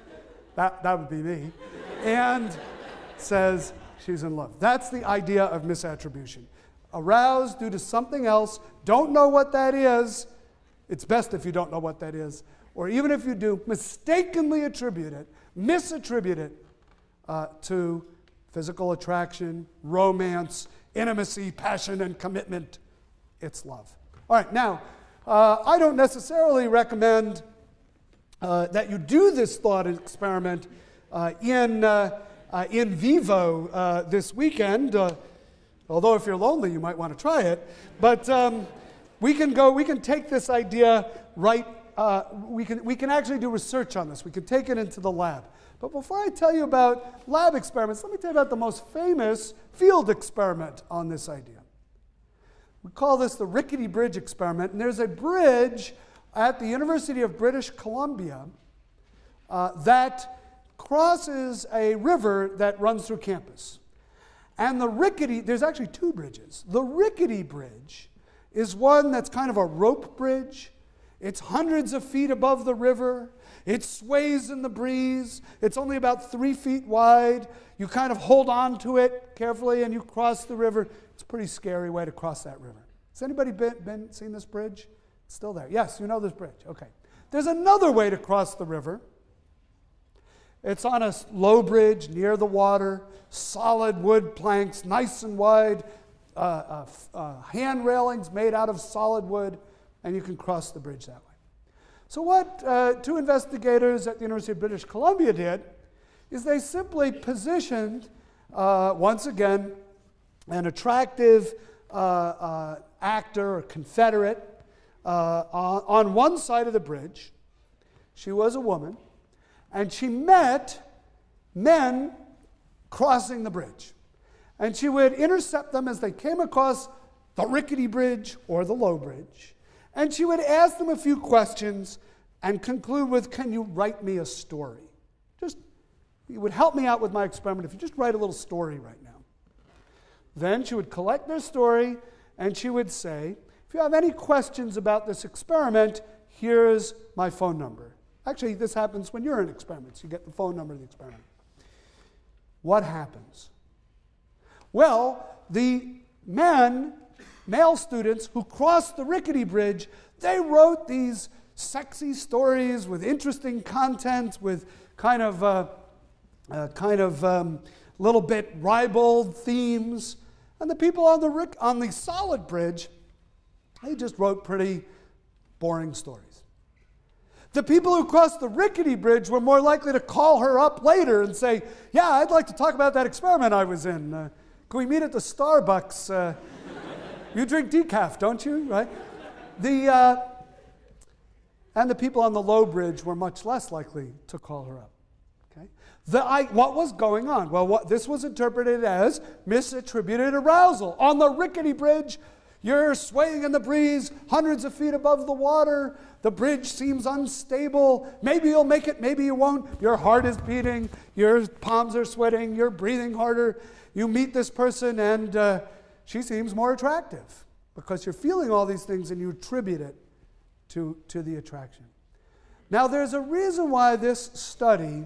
that would be me, and says she's in love. That's the idea of misattribution. Aroused due to something else, don't know what that is. It's best if you don't know what that is. Or even if you do, mistakenly attribute it, misattribute it to physical attraction, romance, intimacy, passion, and commitment. It's love. All right, now, I don't necessarily recommend that you do this thought experiment in vivo this weekend, although if you're lonely, you might want to try it. But we can take this idea right, we can actually do research on this. We can take it into the lab. But before I tell you about lab experiments, let me tell you about the most famous field experiment on this idea. We call this the Rickety Bridge experiment, and there's a bridge at the University of British Columbia that crosses a river that runs through campus. And there's actually two bridges. The rickety bridge is one that's kind of a rope bridge. It's hundreds of feet above the river. It sways in the breeze. It's only about 3 feet wide. You kind of hold on to it carefully and you cross the river. It's a pretty scary way to cross that river. Has anybody seen this bridge? It's still there. Yes, you know this bridge. Okay. There's another way to cross the river. It's on a low bridge near the water, solid wood planks, nice and wide, hand railings made out of solid wood, and you can cross the bridge that way. So what two investigators at the University of British Columbia did is they simply positioned, once again, an attractive actor or Confederate on one side of the bridge. She was a woman. And she met men crossing the bridge. And she would intercept them as they came across the rickety bridge or the low bridge. And she would ask them a few questions and conclude with, "Can you write me a story? You would help me out with my experiment if you just write a little story right now." Then she would collect their story and she would say, "If you have any questions about this experiment, here's my phone number." Actually, this happens when you're in experiments. You get the phone number of the experiment. What happens? Well, the male students who crossed the rickety bridge, they wrote these sexy stories with interesting content, with kind of little bit ribald themes. And the people on the solid bridge, they just wrote pretty boring stories. The people who crossed the rickety bridge were more likely to call her up later and say, "Yeah, I'd like to talk about that experiment I was in. Can we meet at the Starbucks? You drink decaf, don't you?" Right? And the people on the low bridge were much less likely to call her up. Okay? What was going on? Well, this was interpreted as misattributed arousal. On the rickety bridge, you're swaying in the breeze, hundreds of feet above the water. The bridge seems unstable. Maybe you'll make it, maybe you won't. Your heart is beating. Your palms are sweating. You're breathing harder. You meet this person and she seems more attractive because you're feeling all these things and you attribute it to the attraction. Now, there's a reason why this study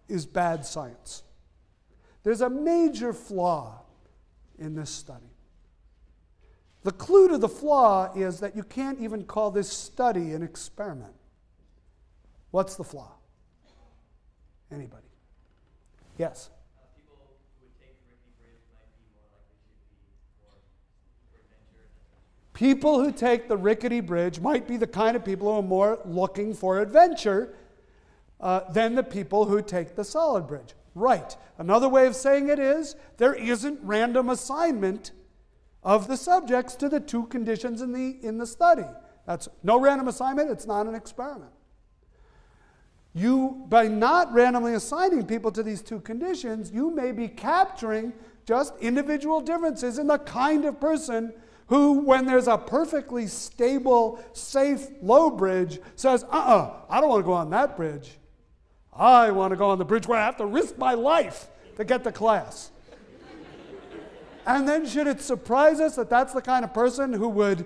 is bad science. There's a major flaw in this study. The clue to the flaw is that you can't even call this study an experiment. What's the flaw? Anybody? Yes? People who would take the rickety bridge might be more likely to be more for adventure. People who take the rickety bridge might be the kind of people who are more looking for adventure than the people who take the solid bridge. Right. Another way of saying it is there isn't random assignment of the subjects to the two conditions in the study. That's no random assignment, it's not an experiment. By not randomly assigning people to these two conditions, you may be capturing just individual differences in the kind of person who, when there's a perfectly stable, safe, low bridge, says, I don't want to go on that bridge. I want to go on the bridge where I have to risk my life to get to class. And then should it surprise us that that's the kind of person who would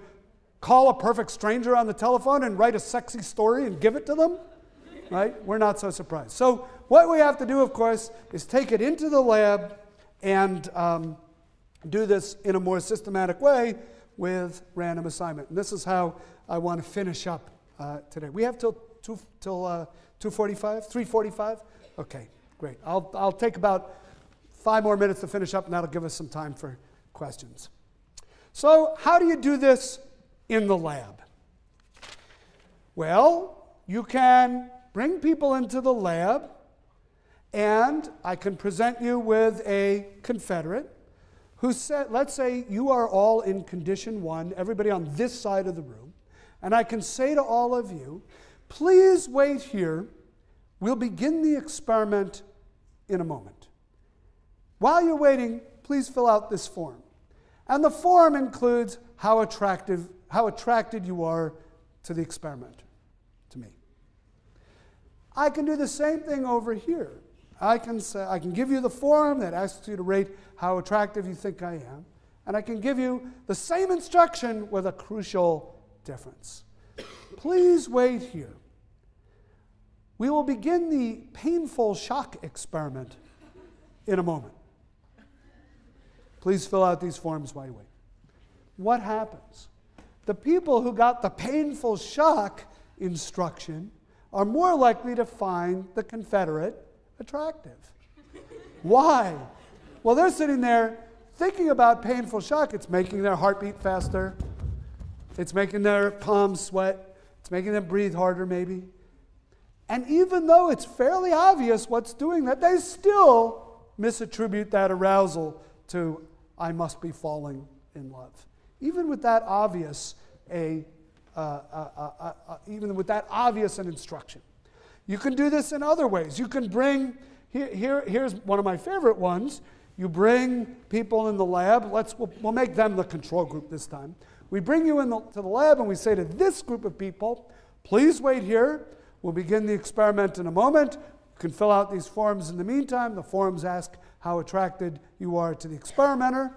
call a perfect stranger on the telephone and write a sexy story and give it to them? Right? We're not so surprised. So what we have to do, of course, is take it into the lab and do this in a more systematic way with random assignment. And this is how I want to finish up today. We have till 2:45, 3:45? Okay, great. I'll take about 5 more minutes to finish up, and that'll give us some time for questions. So how do you do this in the lab? Well, you can bring people into the lab, and I can present you with a Confederate who said, let's say you are all in condition 1, everybody on this side of the room, and I can say to all of you, please wait here. We'll begin the experiment in a moment. While you're waiting, please fill out this form. And the form includes how attracted you are to the experimenter, to me. I can do the same thing over here. I can give you the form that asks you to rate how attractive you think I am, and I can give you the same instruction with a crucial difference. Please wait here. We will begin the painful shock experiment in a moment. Please fill out these forms while you wait. What happens? The people who got the painful shock instruction are more likely to find the Confederate attractive. Why? Well, they're sitting there thinking about painful shock. It's making their heart beat faster. It's making their palms sweat. It's making them breathe harder, maybe. And even though it's fairly obvious what's doing that, they still misattribute that arousal to, I must be falling in love. Even with that obvious an instruction. You can do this in other ways. You can bring, here's one of my favorite ones. You bring people in the lab. We'll make them the control group this time. We bring you to the lab and we say to this group of people, please wait here. We'll begin the experiment in a moment. You can fill out these forms in the meantime. The forms ask how attracted you are to the experimenter.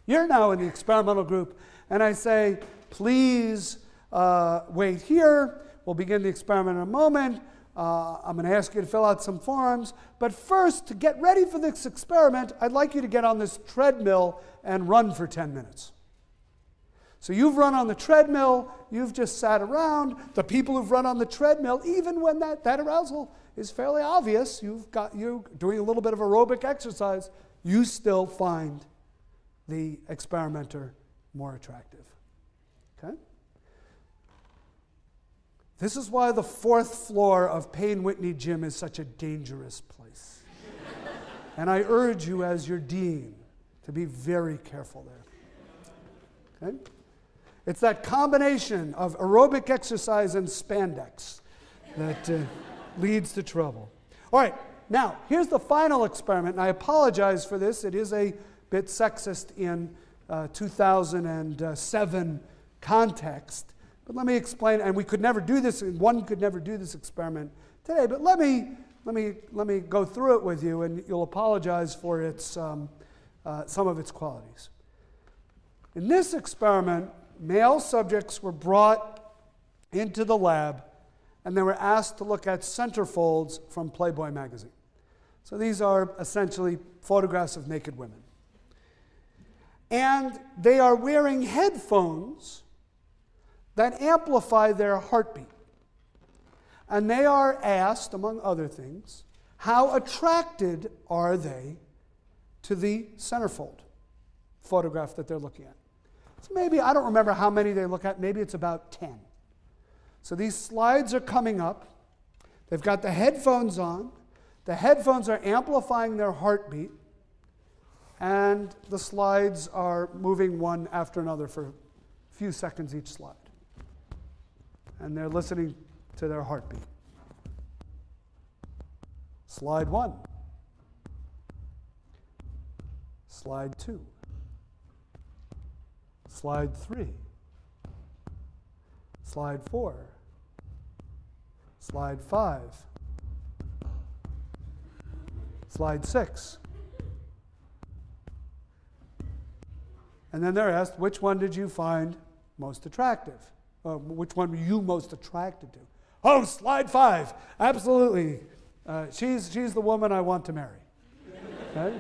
You're now in the experimental group, and I say, please wait here. We'll begin the experiment in a moment. I'm going to ask you to fill out some forms. But first, to get ready for this experiment, I'd like you to get on this treadmill and run for 10 minutes. So you've run on the treadmill, you've just sat around. The people who've run on the treadmill, even when that arousal is fairly obvious, you're doing a little bit of aerobic exercise, you still find the experimenter more attractive. Okay? This is why the 4th floor of Payne Whitney Gym is such a dangerous place. And I urge you as your dean to be very careful there. Okay? It's that combination of aerobic exercise and spandex that leads to trouble. All right, now, here's the final experiment, and I apologize for this. It is a bit sexist in 2007 context. But let me explain, and we could never do this, and one could never do this experiment today, but let me go through it with you, and you'll apologize for its, some of its qualities. In this experiment, male subjects were brought into the lab, and they were asked to look at centerfolds from Playboy magazine. So these are essentially photographs of naked women. And they are wearing headphones that amplify their heartbeat. And they are asked, among other things, how attracted are they to the centerfold photograph that they're looking at. So maybe, I don't remember how many they look at, maybe it's about 10. So these slides are coming up. They've got the headphones on. The headphones are amplifying their heartbeat. And the slides are moving one after another for a few seconds each slide. And they're listening to their heartbeat. Slide 1. Slide 2. Slide 3. Slide 4. Slide 5. Slide 6. And then they're asked, which one did you find most attractive? Which one were you most attracted to? Oh, slide 5. Absolutely. She's the woman I want to marry. Okay?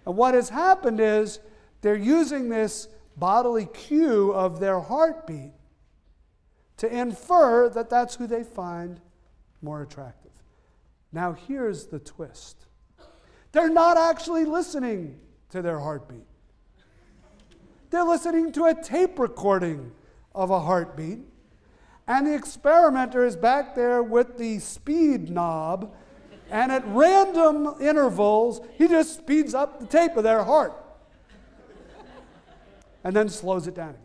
And what has happened is they're using this bodily cue of their heartbeat to infer that that's who they find more attractive. Now here's the twist. They're not actually listening to their heartbeat. They're listening to a tape recording of a heartbeat, and the experimenter is back there with the speed knob, and at random intervals, he just speeds up the tape of their heart and then slows it down again.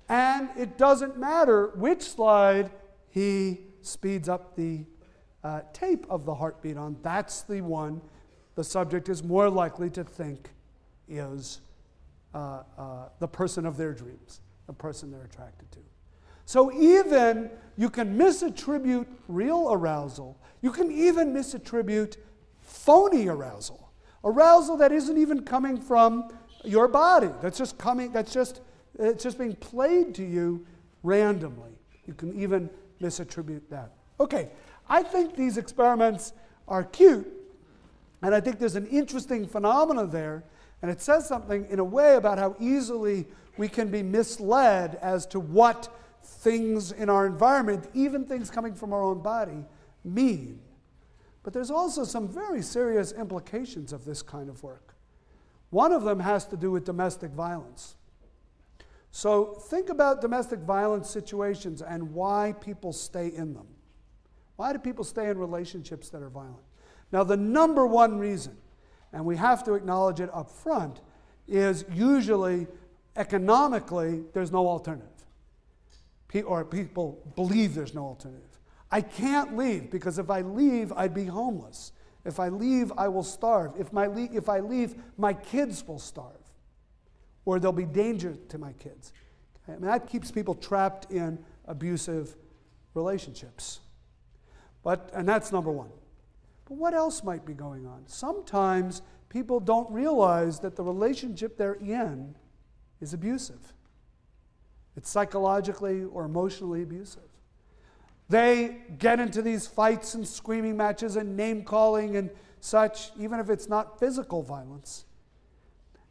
And it doesn't matter which slide he speeds up the tape of the heartbeat on. That's the one the subject is more likely to think is the person of their dreams, the person they're attracted to. So even you can misattribute real arousal. You can even misattribute phony arousal. Arousal that isn't even coming from your body. That's just coming, it's just being played to you randomly. You can even misattribute that. Okay, I think these experiments are cute, and I think there's an interesting phenomena there, and it says something in a way about how easily we can be misled as to what things in our environment, even things coming from our own body, mean. But there's also some very serious implications of this kind of work. One of them has to do with domestic violence. So think about domestic violence situations and why people stay in them. Why do people stay in relationships that are violent? Now, the number one reason, and we have to acknowledge it up front, is usually economically there's no alternative. Or people believe there's no alternative. I can't leave because if I leave, I'd be homeless. If I leave, I will starve. If I leave, my kids will starve. Or there'll be danger to my kids. Okay? I mean, that keeps people trapped in abusive relationships. And that's number one. But what else might be going on? Sometimes people don't realize that the relationship they're in is abusive. It's psychologically or emotionally abusive. They get into these fights and screaming matches and name-calling and such, even if it's not physical violence.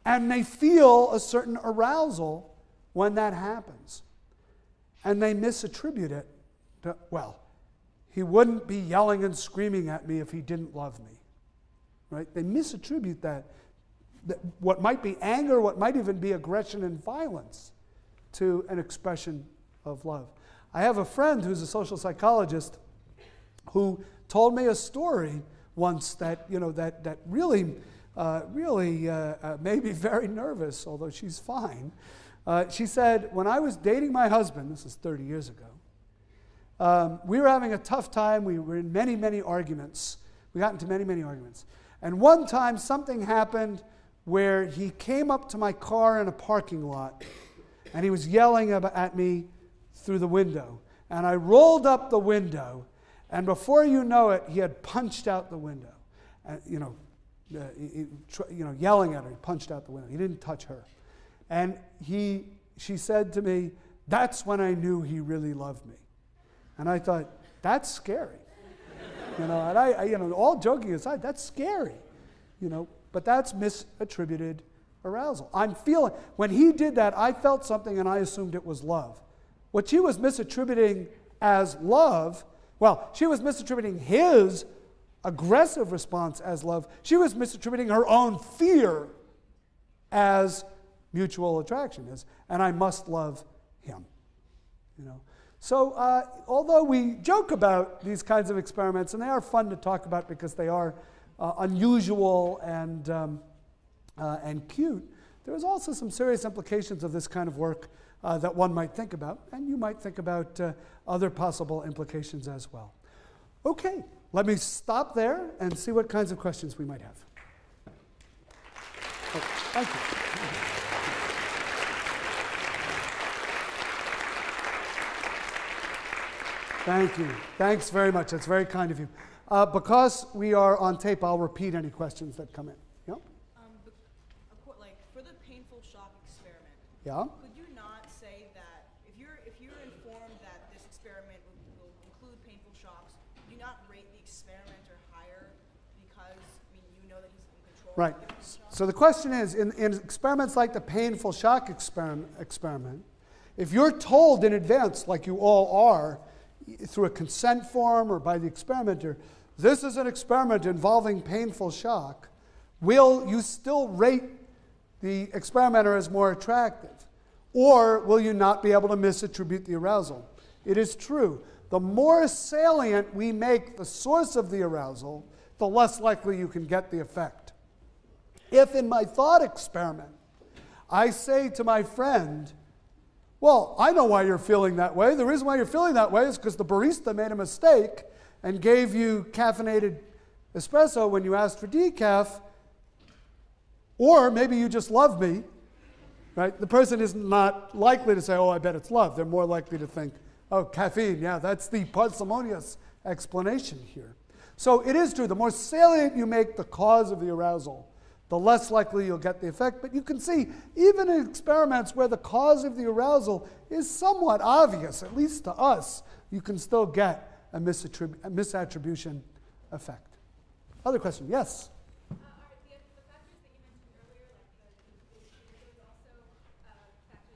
And they feel a certain arousal when that happens. And they misattribute it to, well, he wouldn't be yelling and screaming at me if he didn't love me. Right? They misattribute that what might be anger, what might even be aggression and violence, to an expression of love. I have a friend who's a social psychologist who told me a story once that, that really made me very nervous, although she's fine. She said, when I was dating my husband, this is 30 years ago, we were having a tough time. We were in many, many arguments. We got into many, many arguments. And one time something happened where he came up to my car in a parking lot and he was yelling at me through the window. And I rolled up the window, and before you know it, he had punched out the window. Yelling at her, he punched out the window. He didn't touch her. And she said to me, that's when I knew he really loved me. And I thought, that's scary. And all joking aside, that's scary. But that's misattributed arousal. When he did that, I felt something and I assumed it was love. What she was misattributing as love, she was misattributing his aggressive response as love. She was misattributing her own fear as mutual attraction, and I must love him. So although we joke about these kinds of experiments, and they are fun to talk about because they are unusual and cute, there is also some serious implications of this kind of work that one might think about, and you might think about other possible implications as well. Okay, let me stop there and see what kinds of questions we might have. Oh, thank you. Thank you. Thanks very much. That's very kind of you. Because we are on tape, I'll repeat any questions that come in. Yeah? For the painful shock experiment, yeah? could you not say that if you're informed that this experiment will include painful shocks, do you not rate the experimenter higher because you know that he's in control? Right. Of the painful shock? So the question is, in experiments like the painful shock experiment, if you're told in advance, like you all are, through a consent form or by the experimenter, this is an experiment involving painful shock, will you still rate the experimenter as more attractive? Or will you not be able to misattribute the arousal? It is true. The more salient we make the source of the arousal, the less likely you can get the effect. If in my thought experiment, I say to my friend, well, I know why you're feeling that way. The reason why you're feeling that way is because the barista made a mistake and gave you caffeinated espresso when you asked for decaf, or maybe you just love me, right? The person is not likely to say, oh, I bet it's love. They're more likely to think, Oh, caffeine, yeah, that's the parsimonious explanation here. So it is true, the more salient you make the cause of the arousal, the less likely you'll get the effect. But you can see, even in experiments where the cause of the arousal is somewhat obvious, at least to us, you can still get a misattribution effect. Other question, yes? Are the factors that you mentioned earlier, like those also factors that affect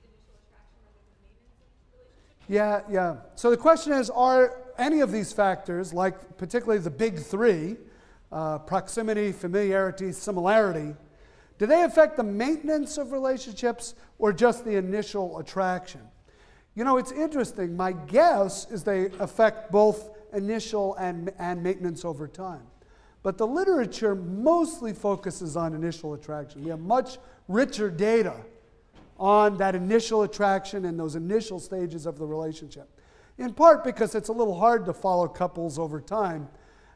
initial attraction rather than maintenance of relationship? Yeah. So the question is, are any of these factors, like particularly the big three, proximity, familiarity, similarity, do they affect the maintenance of relationships or just the initial attraction? You know, it's interesting. My guess is they affect both initial and maintenance over time. But the literature mostly focuses on initial attraction. We have much richer data on that initial attraction and those initial stages of the relationship. In part because it's a little hard to follow couples over time.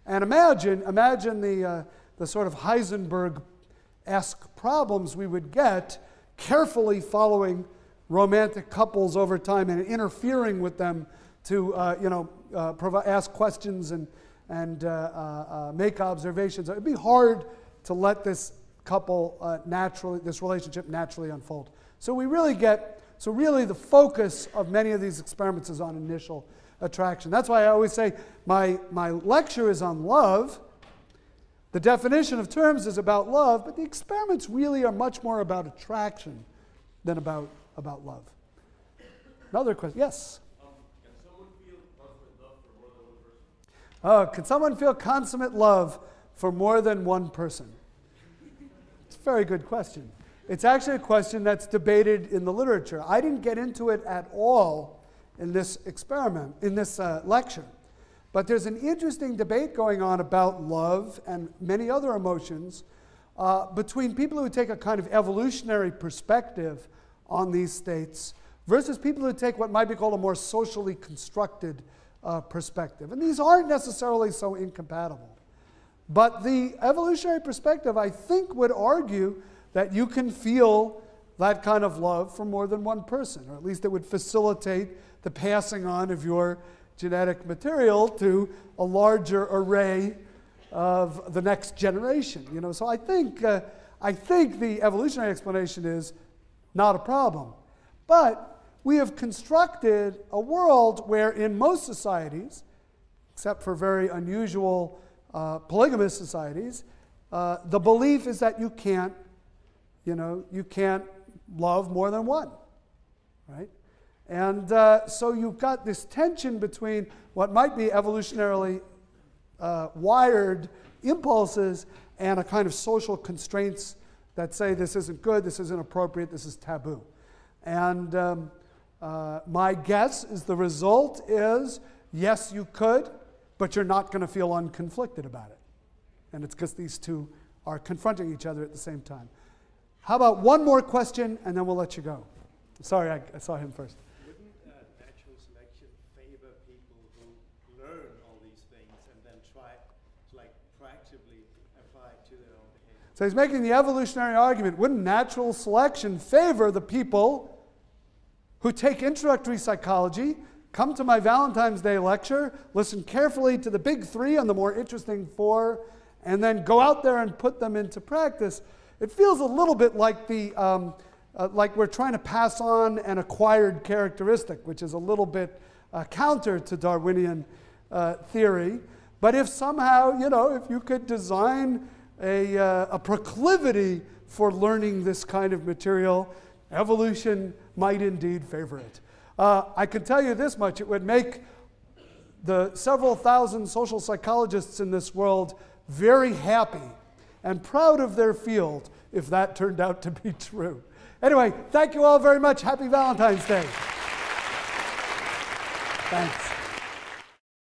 And imagine the sort of Heisenberg-esque problems we would get carefully following romantic couples over time and interfering with them to ask questions and make observations. It'd be hard to let this couple this relationship naturally unfold. So really the focus of many of these experiments is on initial attraction. That's why I always say my lecture is on love. The definition of terms is about love, but the experiments really are much more about attraction than about love. Another question, yes? Can someone feel consummate love for more than one person? It's a very good question. It's actually a question that's debated in the literature. I didn't get into it at all in this experiment, in this lecture. But there's an interesting debate going on about love and many other emotions between people who take a kind of evolutionary perspective on these states versus people who take what might be called a more socially constructed perspective. And these aren't necessarily so incompatible. But the evolutionary perspective, I think, would argue that you can feel that kind of love for more than one person, or at least it would facilitate the passing on of your genetic material to a larger array of the next generation. You know, so I think the evolutionary explanation is not a problem. But we have constructed a world where in most societies, except for very unusual polygamous societies, the belief is that you can't love more than one, right? And so you've got this tension between what might be evolutionarily wired impulses and a kind of social constraints that say this isn't good, this isn't appropriate, this is taboo. And my guess is the result is, yes, you could, but you're not going to feel unconflicted about it. And it's because these two are confronting each other at the same time. How about one more question, and then we'll let you go. Sorry, I saw him first. Wouldn't natural selection favor people who learn all these things and then try to practically apply it to their own behavior? So he's making the evolutionary argument. Wouldn't natural selection favor the people who take introductory psychology, come to my Valentine's Day lecture, listen carefully to the big three and the more interesting four, and then go out there and put them into practice? It feels a little bit like like we're trying to pass on an acquired characteristic, which is a little bit counter to Darwinian theory. But if somehow, if you could design a proclivity for learning this kind of material, evolution might indeed favor it. I can tell you this much: it would make the several thousand social psychologists in this world very happy and proud of their field if that turned out to be true. Anyway, thank you all very much. Happy Valentine's Day. Thanks.